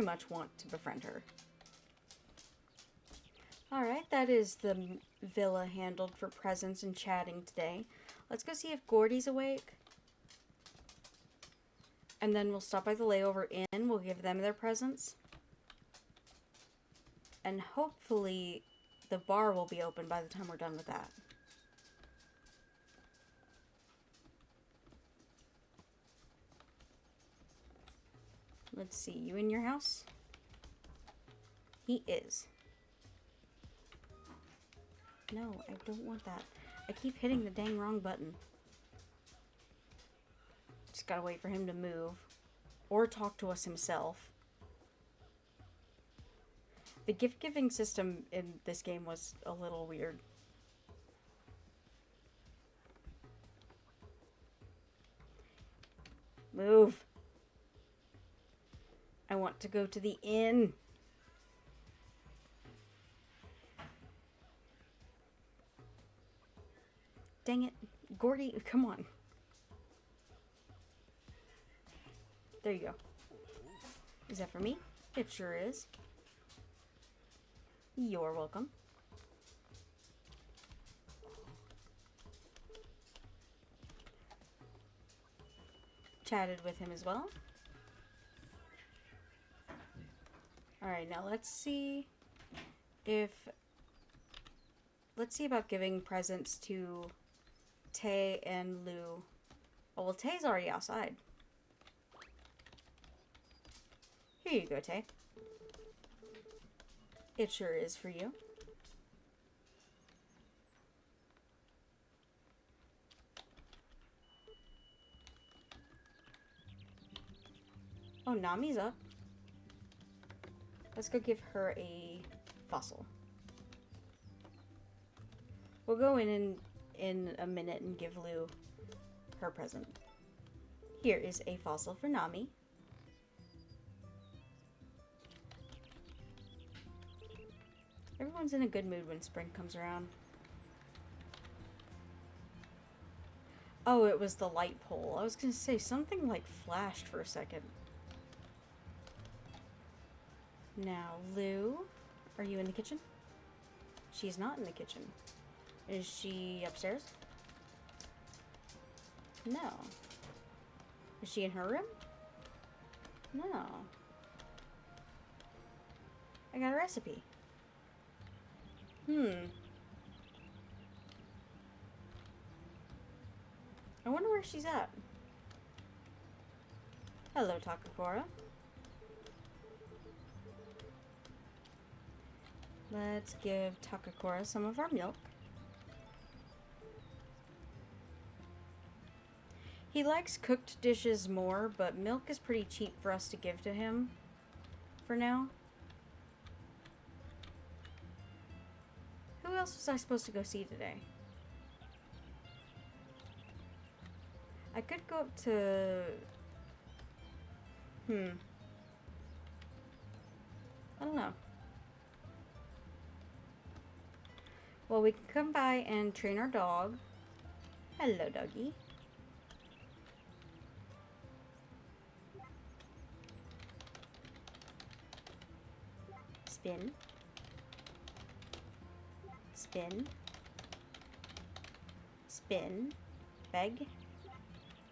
much want to befriend her. Alright, that is the villa handled for presents and chatting today. Let's go see if Gordy's awake. And then we'll stop by the layover inn. We'll give them their presents. And hopefully the bar will be open by the time we're done with that. Let's see, you in your house? He is. No, I don't want that. I keep hitting the dang wrong button. Just gotta wait for him to move. Or talk to us himself. The gift-giving system in this game was a little weird. Move. I want to go to the inn. Dang it. Gordy, come on. There you go. Is that for me? It sure is. You're welcome. Chatted with him as well. Alright, now let's see about giving presents to Tay and Lou. Oh, well, Tay's already outside. Here you go, Tay. It sure is for you. Oh, Nami's up. Let's go give her a fossil. We'll go in a minute and give Lou her present. Here is a fossil for Nami. Everyone's in a good mood when spring comes around. Oh, it was the light pole. I was gonna say, something like flashed for a second. Now, Lou, are you in the kitchen? She's not in the kitchen. Is she upstairs? No. Is she in her room? No. I got a recipe. I wonder where she's at. Hello, Takakura. Let's give Takakura some of our milk. He likes cooked dishes more, but milk is pretty cheap for us to give to him for now. Who else was I supposed to go see today? I could go up to... I don't know. Well, we can come by and train our dog. Hello, doggy. Spin. Spin. Spin. Beg.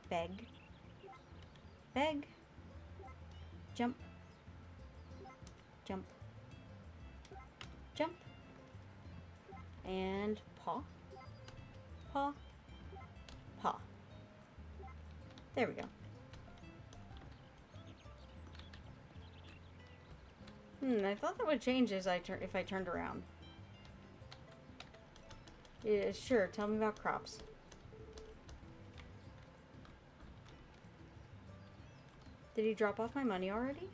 Beg. Beg. Jump. Jump. Jump. And paw. Paw. Paw. There we go. I thought that would change as if I turned around. Yeah, sure, tell me about crops. Did he drop off my money already?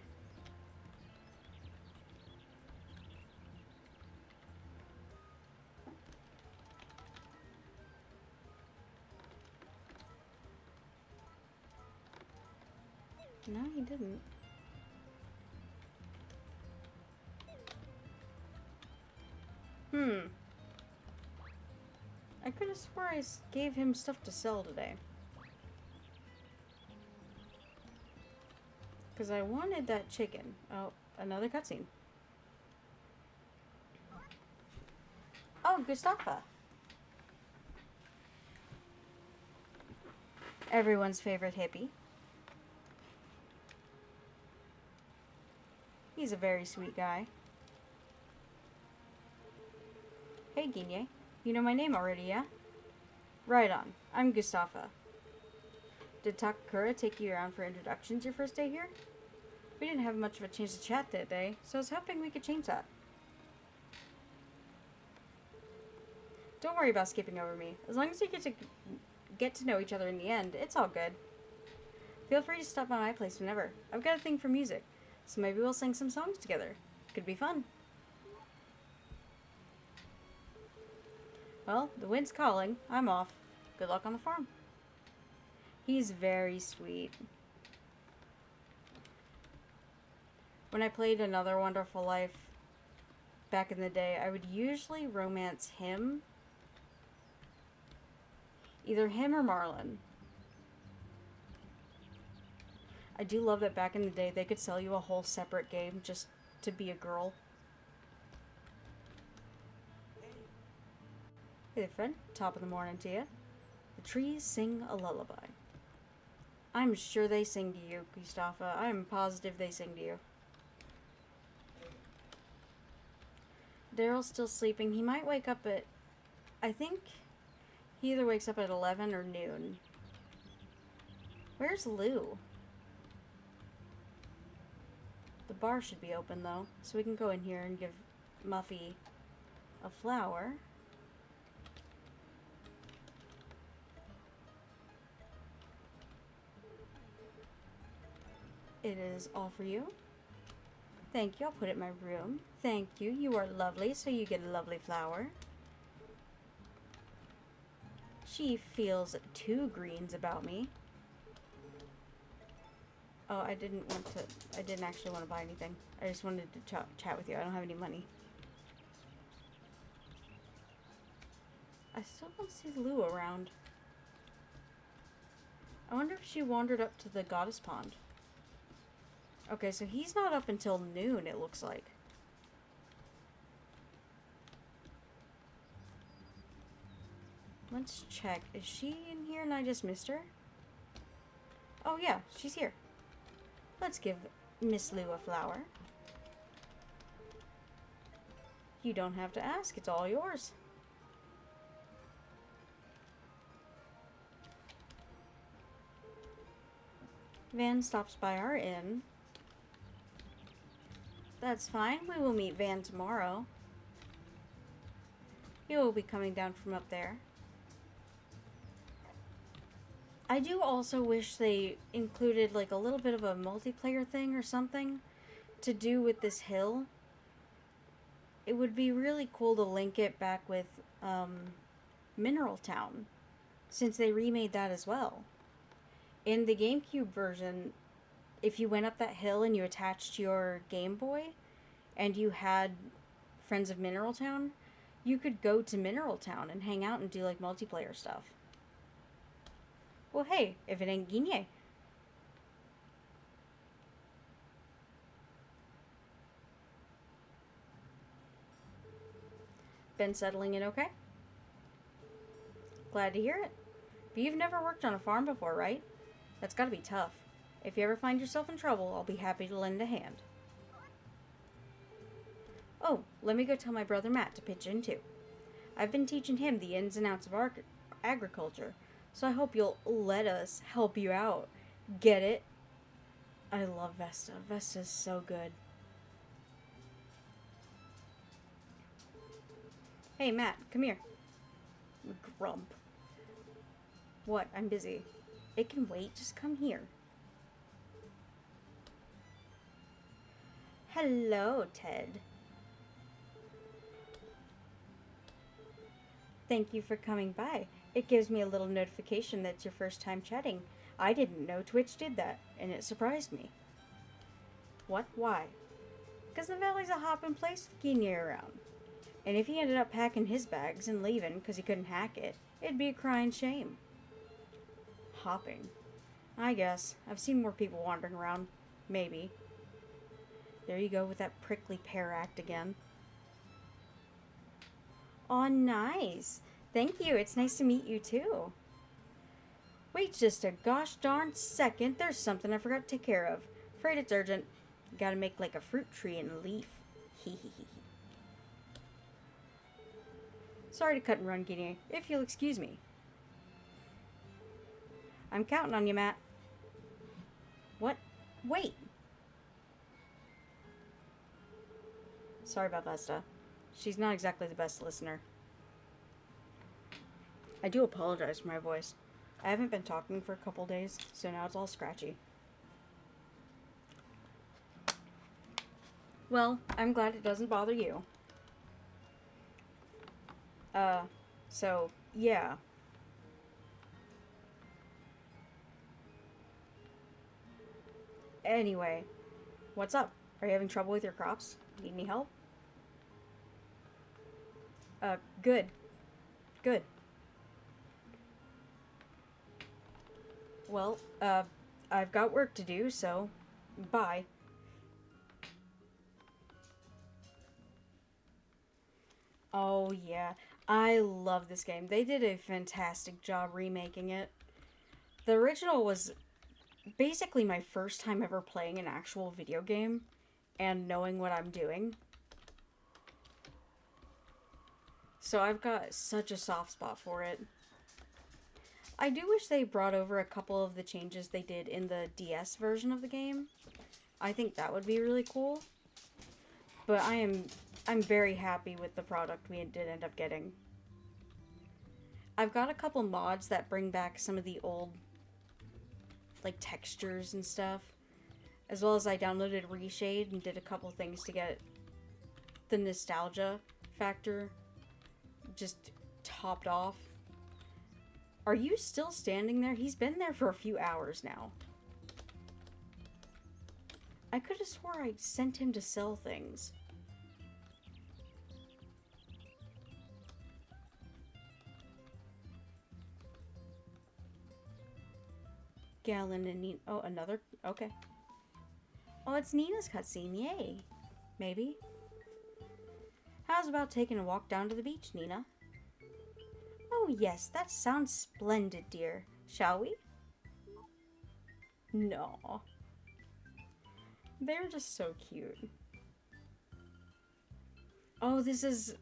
No, he didn't. I could have swore I gave him stuff to sell today. Because I wanted that chicken. Oh, another cutscene. Oh, Gustafa. Everyone's favorite hippie. He's a very sweet guy. Hey, Ginye. You know my name already, yeah? Right on. I'm Gustafa. Did Takakura take you around for introductions your first day here? We didn't have much of a chance to chat that day, so I was hoping we could change that. Don't worry about skipping over me. As long as you get to know each other in the end, it's all good. Feel free to stop by my place whenever. I've got a thing for music, so maybe we'll sing some songs together. Could be fun. Well, the wind's calling. I'm off. Good luck on the farm. He's very sweet. When I played Another Wonderful Life back in the day, I would usually romance him. Either him or Marlon. I do love that back in the day they could sell you a whole separate game just to be a girl. Hey there, friend. Top of the morning to you. The trees sing a lullaby. I'm sure they sing to you, Gustafa. I am positive they sing to you. Daryl's still sleeping. He might wake up at... I think he either wakes up at 11 or noon. Where's Lou? The bar should be open, though, so we can go in here and give Muffy a flower. It is all for you. Thank you. I'll put it in my room. Thank you. You are lovely, so you get a lovely flower. She feels 2 greens about me. Oh, I didn't actually want to buy anything. I just wanted to chat with you. I don't have any money. I still don't see Lou around. I wonder if she wandered up to the goddess pond. Okay, so he's not up until noon, it looks like. Let's check. Is she in here and I just missed her? Oh yeah, she's here. Let's give Miss Lou a flower. You don't have to ask, it's all yours. Van stops by our inn. That's fine, we will meet Van tomorrow. He will be coming down from up there. I do also wish they included like a little bit of a multiplayer thing or something to do with this hill. It would be really cool to link it back with Mineral Town, since they remade that as well. In the GameCube version, if you went up that hill and you attached your Game Boy and you had Friends of Mineral Town, you could go to Mineral Town and hang out and do like multiplayer stuff. Well, hey, if it ain't Guinea. Been settling in okay? Glad to hear it. But you've never worked on a farm before, right? That's gotta be tough. If you ever find yourself in trouble, I'll be happy to lend a hand. Oh, let me go tell my brother Matt to pitch in too. I've been teaching him the ins and outs of agriculture, so I hope you'll let us help you out. Get it? I love Vesta. Vesta's so good. Hey, Matt, come here. Grump. What? I'm busy. It can wait. Just come here. Hello, Ted. Thank you for coming by. It gives me a little notification that it's your first time chatting. I didn't know Twitch did that, and it surprised me. What? Why? Because the valley's a hopping place with Guinea around. And if he ended up packing his bags and leaving because he couldn't hack it, it'd be a crying shame. Hopping. I guess. I've seen more people wandering around. Maybe. There you go with that prickly pear act again. Aw, nice. Thank you. It's nice to meet you, too. Wait just a gosh darn second. There's something I forgot to take care of. Afraid it's urgent. Gotta make like a fruit tree and a leaf. Hee hee hee. Sorry to cut and run, Guinea. If you'll excuse me. I'm counting on you, Matt. What? Wait. Sorry about Vesta. She's not exactly the best listener. I do apologize for my voice. I haven't been talking for a couple days, so now it's all scratchy. Well, I'm glad it doesn't bother you. So, yeah. Anyway, what's up? Are you having trouble with your crops? Need any help? Good. Good. Well, I've got work to do, so bye. Oh, yeah. I love this game. They did a fantastic job remaking it. The original was basically my first time ever playing an actual video game and knowing what I'm doing. So I've got such a soft spot for it. I do wish they brought over a couple of the changes they did in the DS version of the game. I think that would be really cool. But I'm very happy with the product we did end up getting. I've got a couple mods that bring back some of the old like textures and stuff. As well as I downloaded Reshade and did a couple things to get the nostalgia factor just topped off. Are you still standing there? He's been there for a few hours now. I could have swore I sent him to sell things. Gallon and Nina. Oh, another? Okay. Oh, it's Nina's cutscene. Yay. Maybe. How's about taking a walk down to the beach, Nina? Oh, yes. That sounds splendid, dear. Shall we? No. They're just so cute. Oh, this is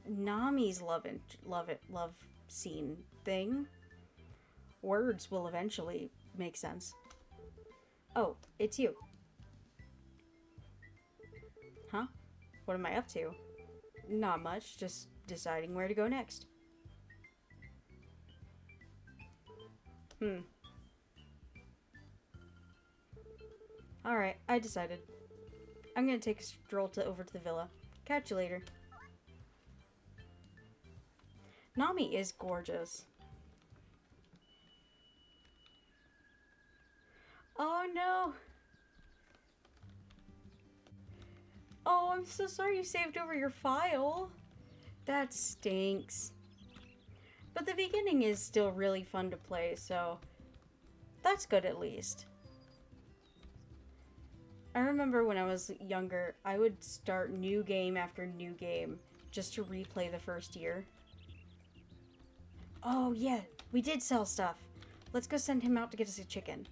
Nami's love scene thing. Words will eventually make sense. Oh, it's you. Huh? What am I up to? Not much, just deciding where to go next. Alright, I decided. I'm gonna take a stroll over to the villa. Catch you later. Nami is gorgeous. Oh no! Oh, I'm so sorry you saved over your file. That stinks. But the beginning is still really fun to play, so that's good at least. I remember when I was younger, I would start new game after new game just to replay the first year. Oh yeah, we did sell stuff. Let's go send him out to get us a chicken.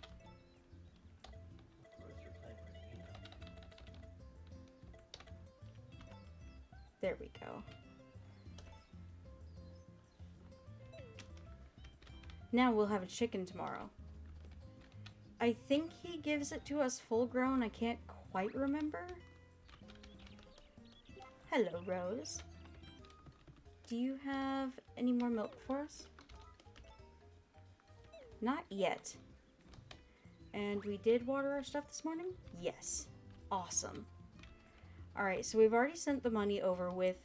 There we go. Now we'll have a chicken tomorrow. I think he gives it to us full grown. I can't quite remember. Hello, Rose. Do you have any more milk for us? Not yet. And we did water our stuff this morning? Yes. Awesome. Alright, so we've already sent the money over with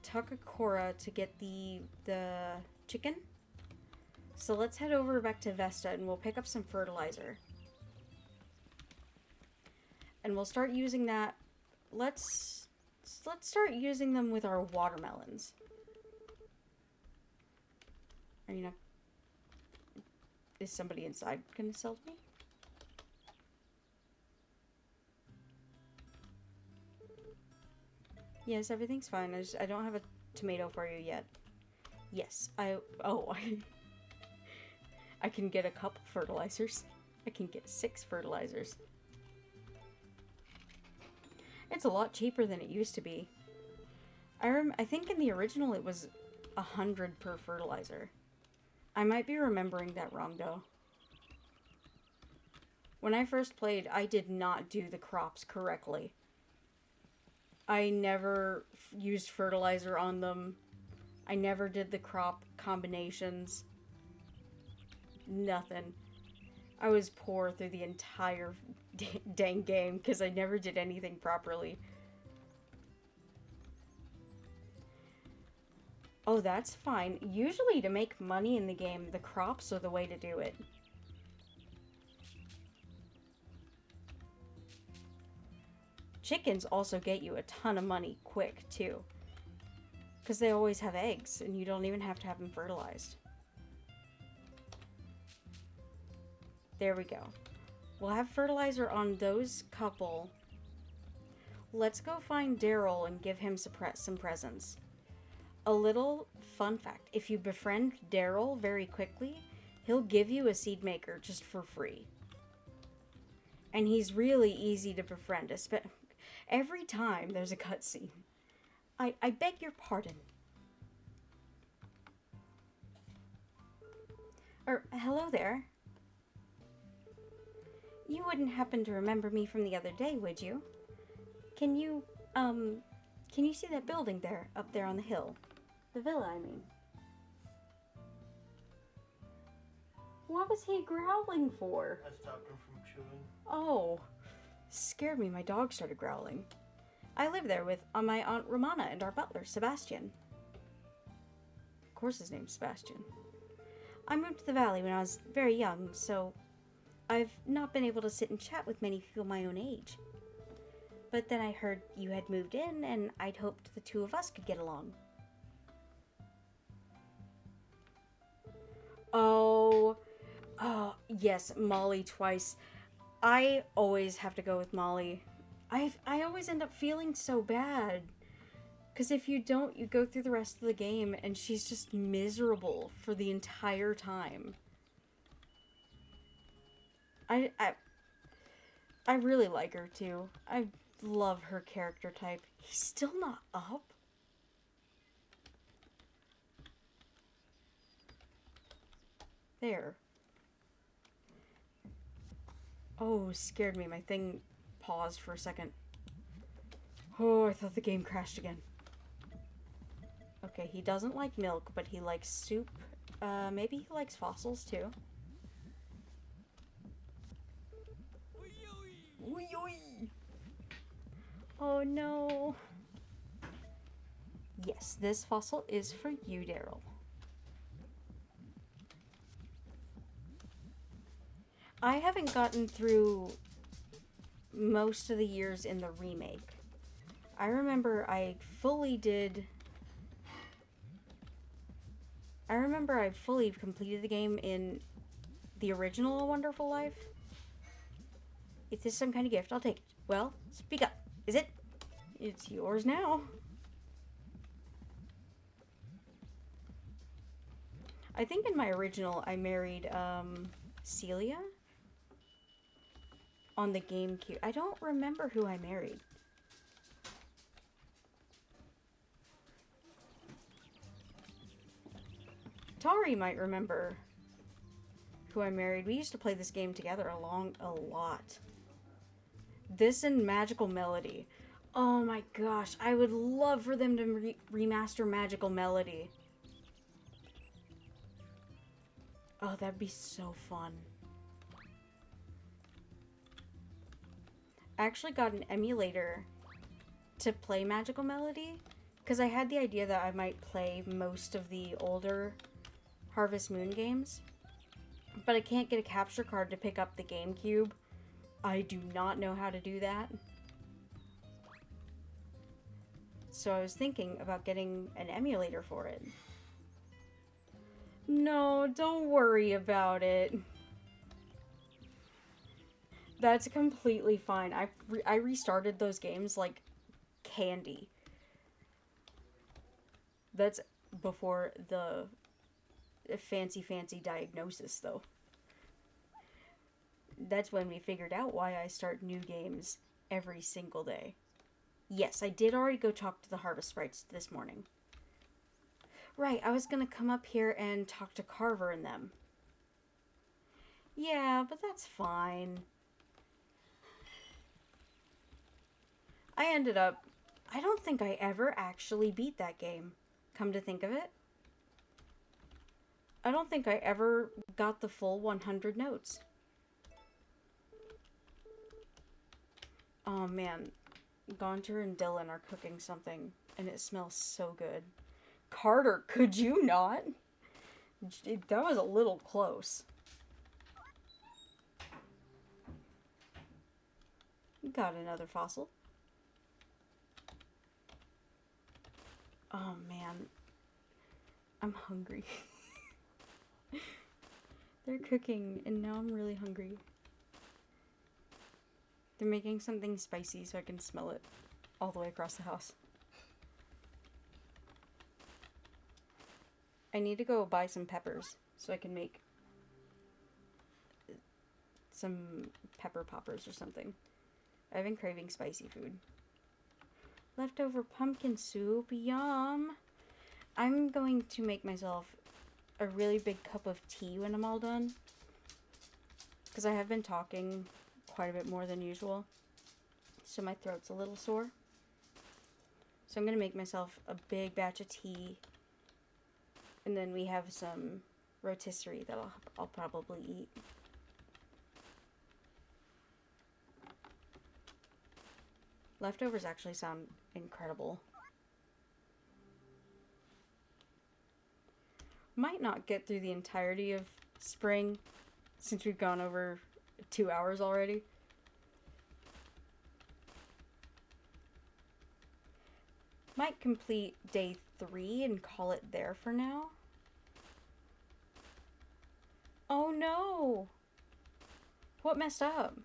Takakura to get the chicken. So let's head over back to Vesta and we'll pick up some fertilizer. And we'll start using that. Let's start using them with our watermelons. Are you not... Is somebody inside gonna sell to me? Yes, everything's fine. I don't have a tomato for you yet. Yes, I can get a couple fertilizers. I can get 6 fertilizers. It's a lot cheaper than it used to be. I think in the original it was 100 per fertilizer. I might be remembering that wrong though. When I first played, I did not do the crops correctly. I never used fertilizer on them. I never did the crop combinations. Nothing. I was poor through the entire dang game because I never did anything properly. Oh, that's fine. Usually to make money in the game, the crops are the way to do it. Chickens also get you a ton of money quick, too. Because they always have eggs, and you don't even have to have them fertilized. There we go. We'll have fertilizer on those couple. Let's go find Daryl and give him some presents. A little fun fact. If you befriend Daryl very quickly, he'll give you a seed maker just for free. And he's really easy to befriend. Every time there's a cutscene. I beg your pardon. Hello there. You wouldn't happen to remember me from the other day, would you? Can you see that building there, up there on the hill? The villa, I mean. What was he growling for? I stopped him from chewing. Oh, scared me. My dog started growling. I live there with my Aunt Romana and our butler, Sebastian. Of course his name's Sebastian. I moved to the valley when I was very young, so I've not been able to sit and chat with many people my own age. But then I heard you had moved in, and I'd hoped the two of us could get along. Oh, yes, Molly twice. I always have to go with Molly. I always end up feeling so bad. Because if you don't, you go through the rest of the game and she's just miserable for the entire time. I really like her too. I love her character type. He's still not up. There. Oh, scared me. My thing paused for a second. Oh, I thought the game crashed again. Okay, he doesn't like milk, but he likes soup. Maybe he likes fossils too. Oh no. Yes, this fossil is for you, Daryl. I haven't gotten through most of the years in the remake. I remember I fully completed the game in the original A Wonderful Life. If this is some kind of gift, I'll take it. Well, speak up. Is it? It's yours now. I think in my original, I married, Celia on the GameCube. I don't remember who I married. Tari might remember who I married. We used to play this game together a lot. This and Magical Melody. Oh my gosh, I would love for them to remaster Magical Melody. Oh, that'd be so fun. I actually got an emulator to play Magical Melody because I had the idea that I might play most of the older Harvest Moon games, but I can't get a capture card to pick up the GameCube. I do not know how to do that. So I was thinking about getting an emulator for it. No, don't worry about it. That's completely fine. I restarted those games like candy. That's before the fancy diagnosis, though. That's when we figured out why I start new games every single day. Yes, I did already go talk to the Harvest Sprites this morning. Right, I was gonna come up here and talk to Carver and them. Yeah, but that's fine. I don't think I ever actually beat that game, come to think of it. I don't think I ever got the full 100 notes. Oh man, Gaunter and Dylan are cooking something, and it smells so good. Carter, could you not? That was a little close. Got another fossil. Oh man, I'm hungry. They're cooking, and now I'm really hungry. They're making something spicy so I can smell it all the way across the house. I need to go buy some peppers so I can make some pepper poppers or something. I've been craving spicy food. Leftover pumpkin soup, yum! I'm going to make myself a really big cup of tea when I'm all done, because I have been talking quite a bit more than usual, so my throat's a little sore. So I'm going to make myself a big batch of tea, and then we have some rotisserie that I'll probably eat. Leftovers actually sound incredible. Might not get through the entirety of spring, since we've gone over 2 hours already. Might complete day 3 and call it there for now. Oh no! What messed up?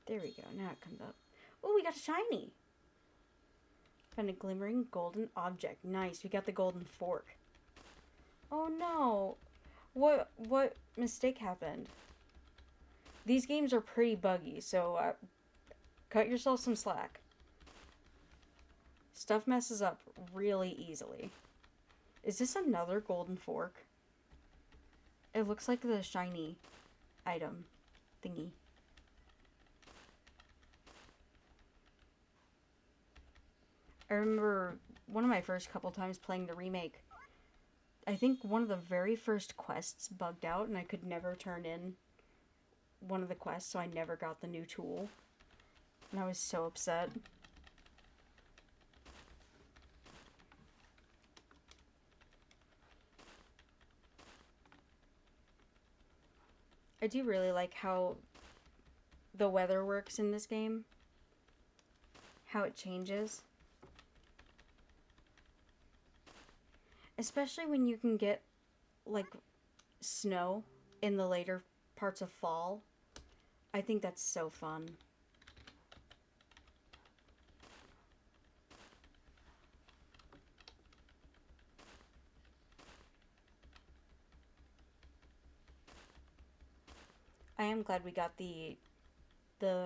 There we go, now it comes up. Oh, we got a shiny! Found a glimmering golden object. Nice, we got the golden fork. Oh no! What mistake happened? These games are pretty buggy, so cut yourself some slack. Stuff messes up really easily. Is this another golden fork? It looks like the shiny item thingy. I remember one of my first couple times playing the remake. I think one of the very first quests bugged out and I could never turn in one of the quests, so I never got the new tool. And I was so upset. I do really like how the weather works in this game. How it changes. Especially when you can get, like, snow in the later parts of fall. I think that's so fun. I am glad we got the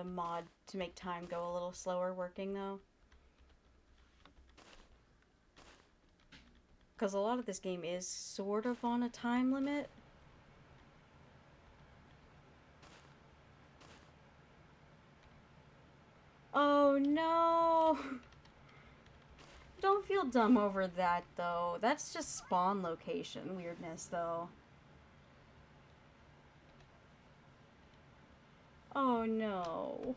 mod to make time go a little slower working, though. Because a lot of this game is sort of on a time limit. Oh no! Don't feel dumb over that, though. That's just spawn location weirdness, though. Oh no.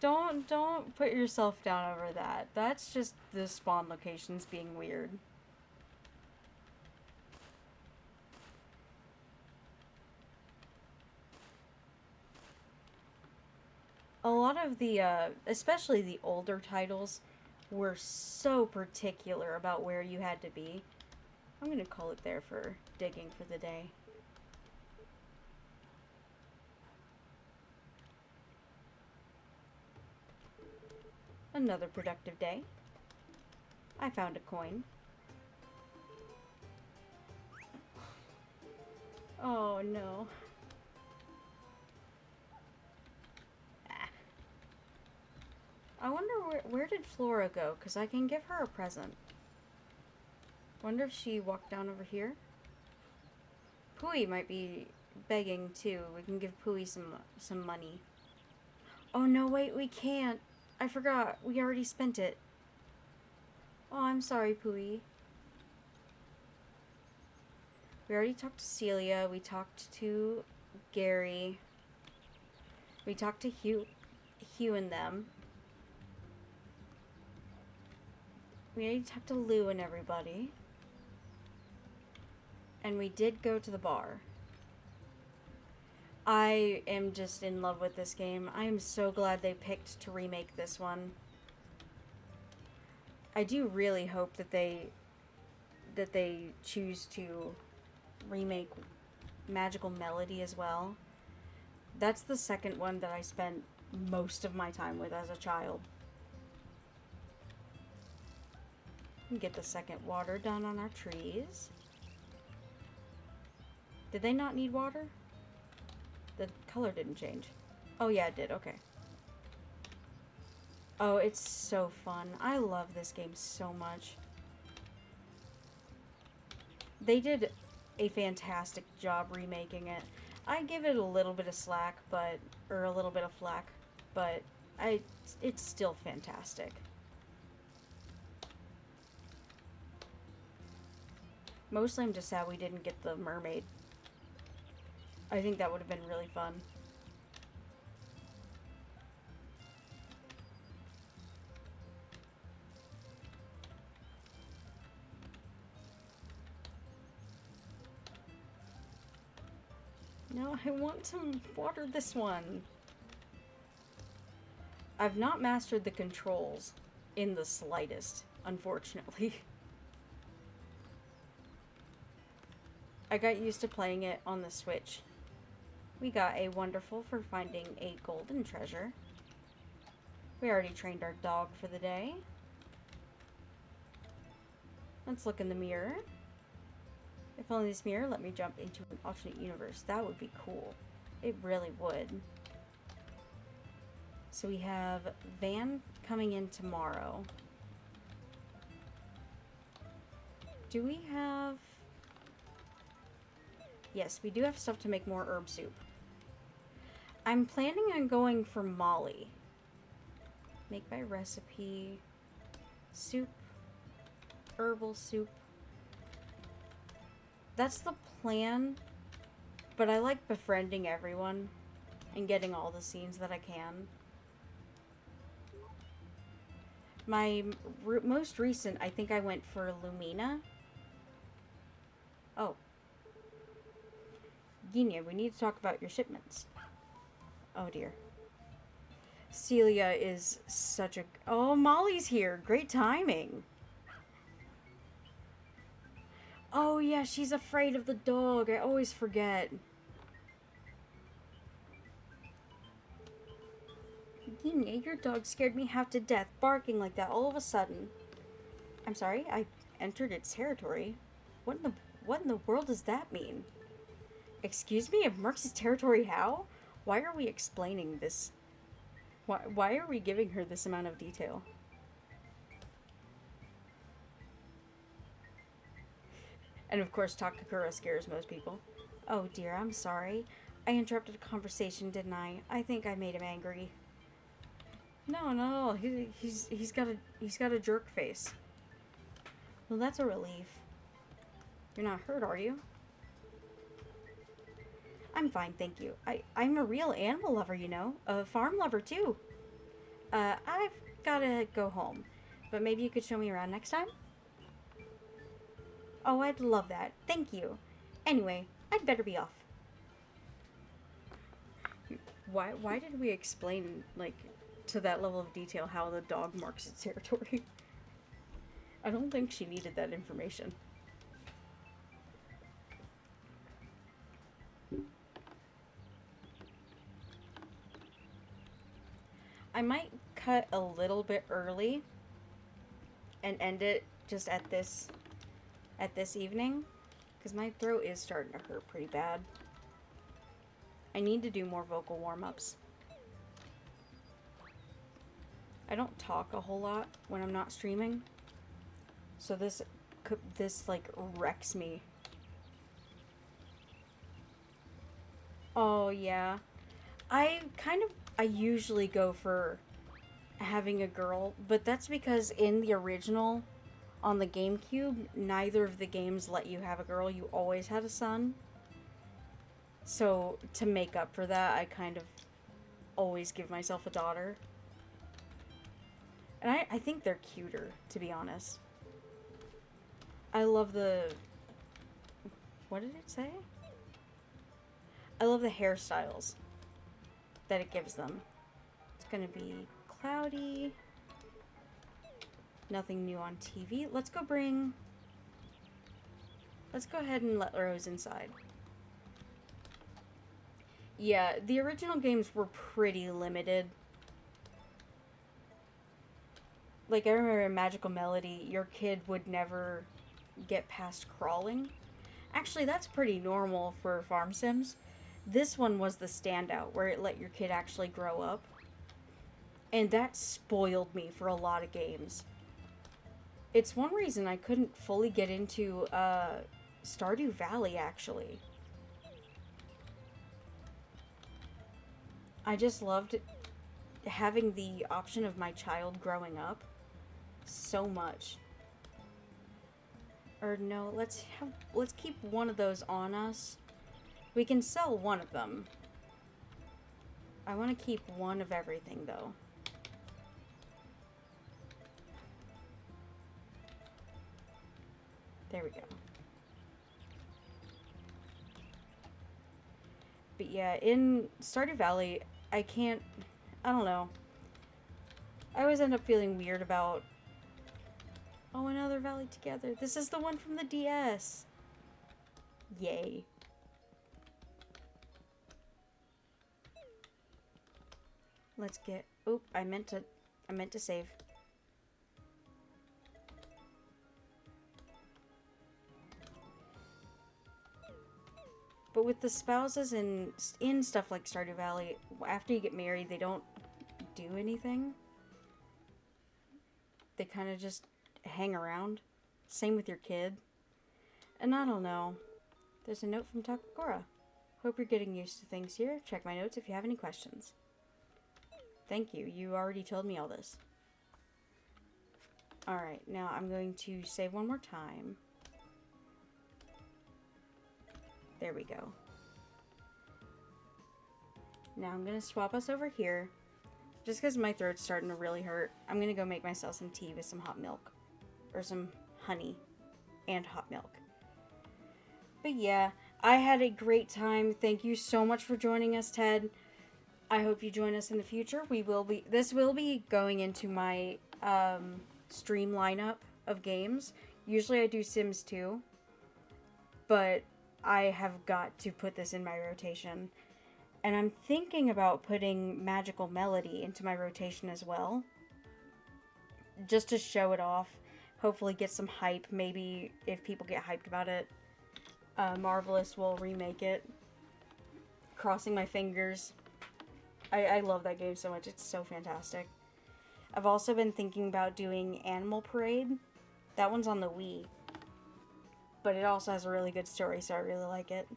Don't put yourself down over that. That's just the spawn locations being weird. A lot of the, especially the older titles, were so particular about where you had to be. I'm gonna call it there for digging for the day. Another productive day. I found a coin. Oh no. Ah. I wonder where did Flora go? Because I can give her a present. Wonder if she walked down over here? Pooey might be begging too. We can give Pooey some money. Oh no, wait, we can't. I forgot. We already spent it. Oh, I'm sorry, Pooey. We already talked to Celia. We talked to Gary. We talked to Hugh and them. We already talked to Lou and everybody. And we did go to the bar. I am just in love with this game. I am so glad they picked to remake this one. I do really hope that they choose to remake Magical Melody as well. That's the second one that I spent most of my time with as a child. Get the second water done on our trees. Did they not need water? The color didn't change. Oh yeah, it did. Okay. Oh, it's so fun. I love this game so much. They did a fantastic job remaking it. I give it a little bit of slack, or a little bit of flack, but it's still fantastic. Mostly I'm just sad we didn't get the mermaid. I think that would have been really fun. No, I want to water this one. I've not mastered the controls in the slightest, unfortunately. I got used to playing it on the Switch. We got a wonderful for finding a golden treasure. We already trained our dog for the day. Let's look in the mirror. If only this mirror let me jump into an alternate universe. That would be cool. It really would. So we have Van coming in tomorrow. Do we have... Yes, we do have stuff to make more herb soup. I'm planning on going for Molly. Make by recipe. Soup. Herbal soup. That's the plan. But I like befriending everyone and getting all the scenes that I can. My most recent, I think I went for Lumina. Oh. Ginia, we need to talk about your shipments. Oh dear. Celia is such a... Oh, Molly's here. Great timing. Oh yeah, she's afraid of the dog. I always forget. Ginia, your dog scared me half to death, barking like that all of a sudden. I'm sorry, I entered its territory. What in the world does that mean? Excuse me, Merc's territory how? Why are we explaining this? Why are we giving her this amount of detail? And of course, Takakura scares most people. Oh dear, I'm sorry. I interrupted a conversation, didn't I? I think I made him angry. No. He's got a jerk face. Well, that's a relief. You're not hurt, are you? I'm fine, thank you. I'm a real animal lover, you know. A farm lover, too. I've gotta go home. But maybe you could show me around next time? Oh, I'd love that. Thank you. Anyway, I'd better be off. Why did we explain, like, to that level of detail how the dog marks its territory? I don't think she needed that information. I might cut a little bit early and end it just at this evening, because my throat is starting to hurt pretty bad. I need to do more vocal warm-ups. I don't talk a whole lot when I'm not streaming, so this like wrecks me. Oh yeah, I usually go for having a girl, but that's because in the original on the GameCube, neither of the games let you have a girl. You always had a son. So to make up for that, I kind of always give myself a daughter. And I think they're cuter, to be honest. I love the... What did it say? I love the hairstyles that it gives them. It's gonna be cloudy. Nothing new on TV. Let's go ahead and let Rose inside. Yeah, the original games were pretty limited. Like, I remember in Magical Melody, your kid would never get past crawling. Actually, that's pretty normal for farm sims. This one was the standout, where it let your kid actually grow up. And that spoiled me for a lot of games. It's one reason I couldn't fully get into Stardew Valley, actually. I just loved having the option of my child growing up so much. Or no, let's keep one of those on us. We can sell one of them. I want to keep one of everything, though. There we go. But yeah, in Stardew Valley, I don't know. I always end up feeling weird about... Oh, another Valley Together. This is the one from the DS. Yay. Let's get... Oop, I meant to save. But with the spouses in stuff like Stardew Valley, after you get married, they don't do anything. They kind of just hang around. Same with your kid. And I don't know. There's a note from Takakura. Hope you're getting used to things here. Check my notes if you have any questions. Thank you. You already told me all this. Alright, now I'm going to save one more time. There we go. Now I'm going to swap us over here. Just because my throat's starting to really hurt, I'm going to go make myself some tea with some hot milk. Or some honey and hot milk. But yeah, I had a great time. Thank you so much for joining us, Ted. I hope you join us in the future. This will be going into my stream lineup of games. Usually I do Sims 2, but I have got to put this in my rotation. And I'm thinking about putting Magical Melody into my rotation as well. Just to show it off. Hopefully get some hype. Maybe if people get hyped about it, Marvelous will remake it. Crossing my fingers. I love that game so much. It's so fantastic. I've also been thinking about doing Animal Parade. That one's on the Wii. But it also has a really good story, so I really like it.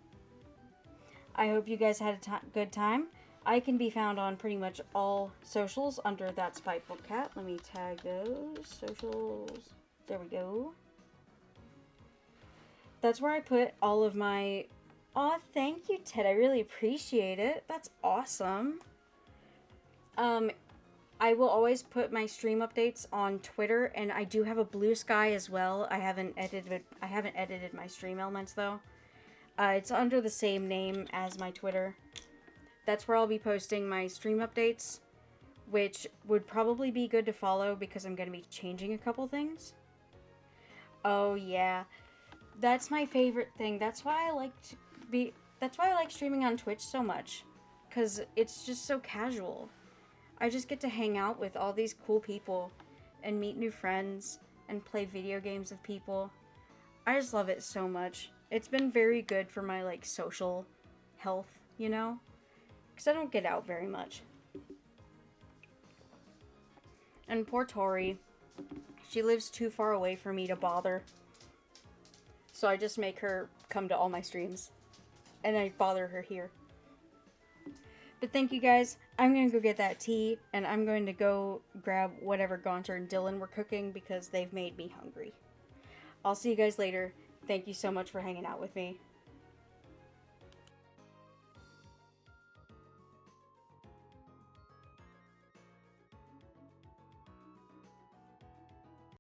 I hope you guys had a good time. I can be found on pretty much all socials under That Spiteful Cat. Let me tag those socials. There we go. That's where I put all of my... Aw, thank you, Ted. I really appreciate it. That's awesome. I will always put my stream updates on Twitter, and I do have a Blue Sky as well. I haven't edited my stream elements, though. It's under the same name as my Twitter. That's where I'll be posting my stream updates, which would probably be good to follow because I'm going to be changing a couple things. Oh, yeah. That's my favorite thing. That's why I like streaming on Twitch so much, because it's just so casual. I just get to hang out with all these cool people and meet new friends and play video games with people. I just love it so much. It's been very good for my like social health, you know, because I don't get out very much. And poor Tori, she lives too far away for me to bother. So I just make her come to all my streams. And I bother her here. But thank you guys. I'm going to go get that tea. And I'm going to go grab whatever Gaunter and Dylan were cooking because they've made me hungry. I'll see you guys later. Thank you so much for hanging out with me.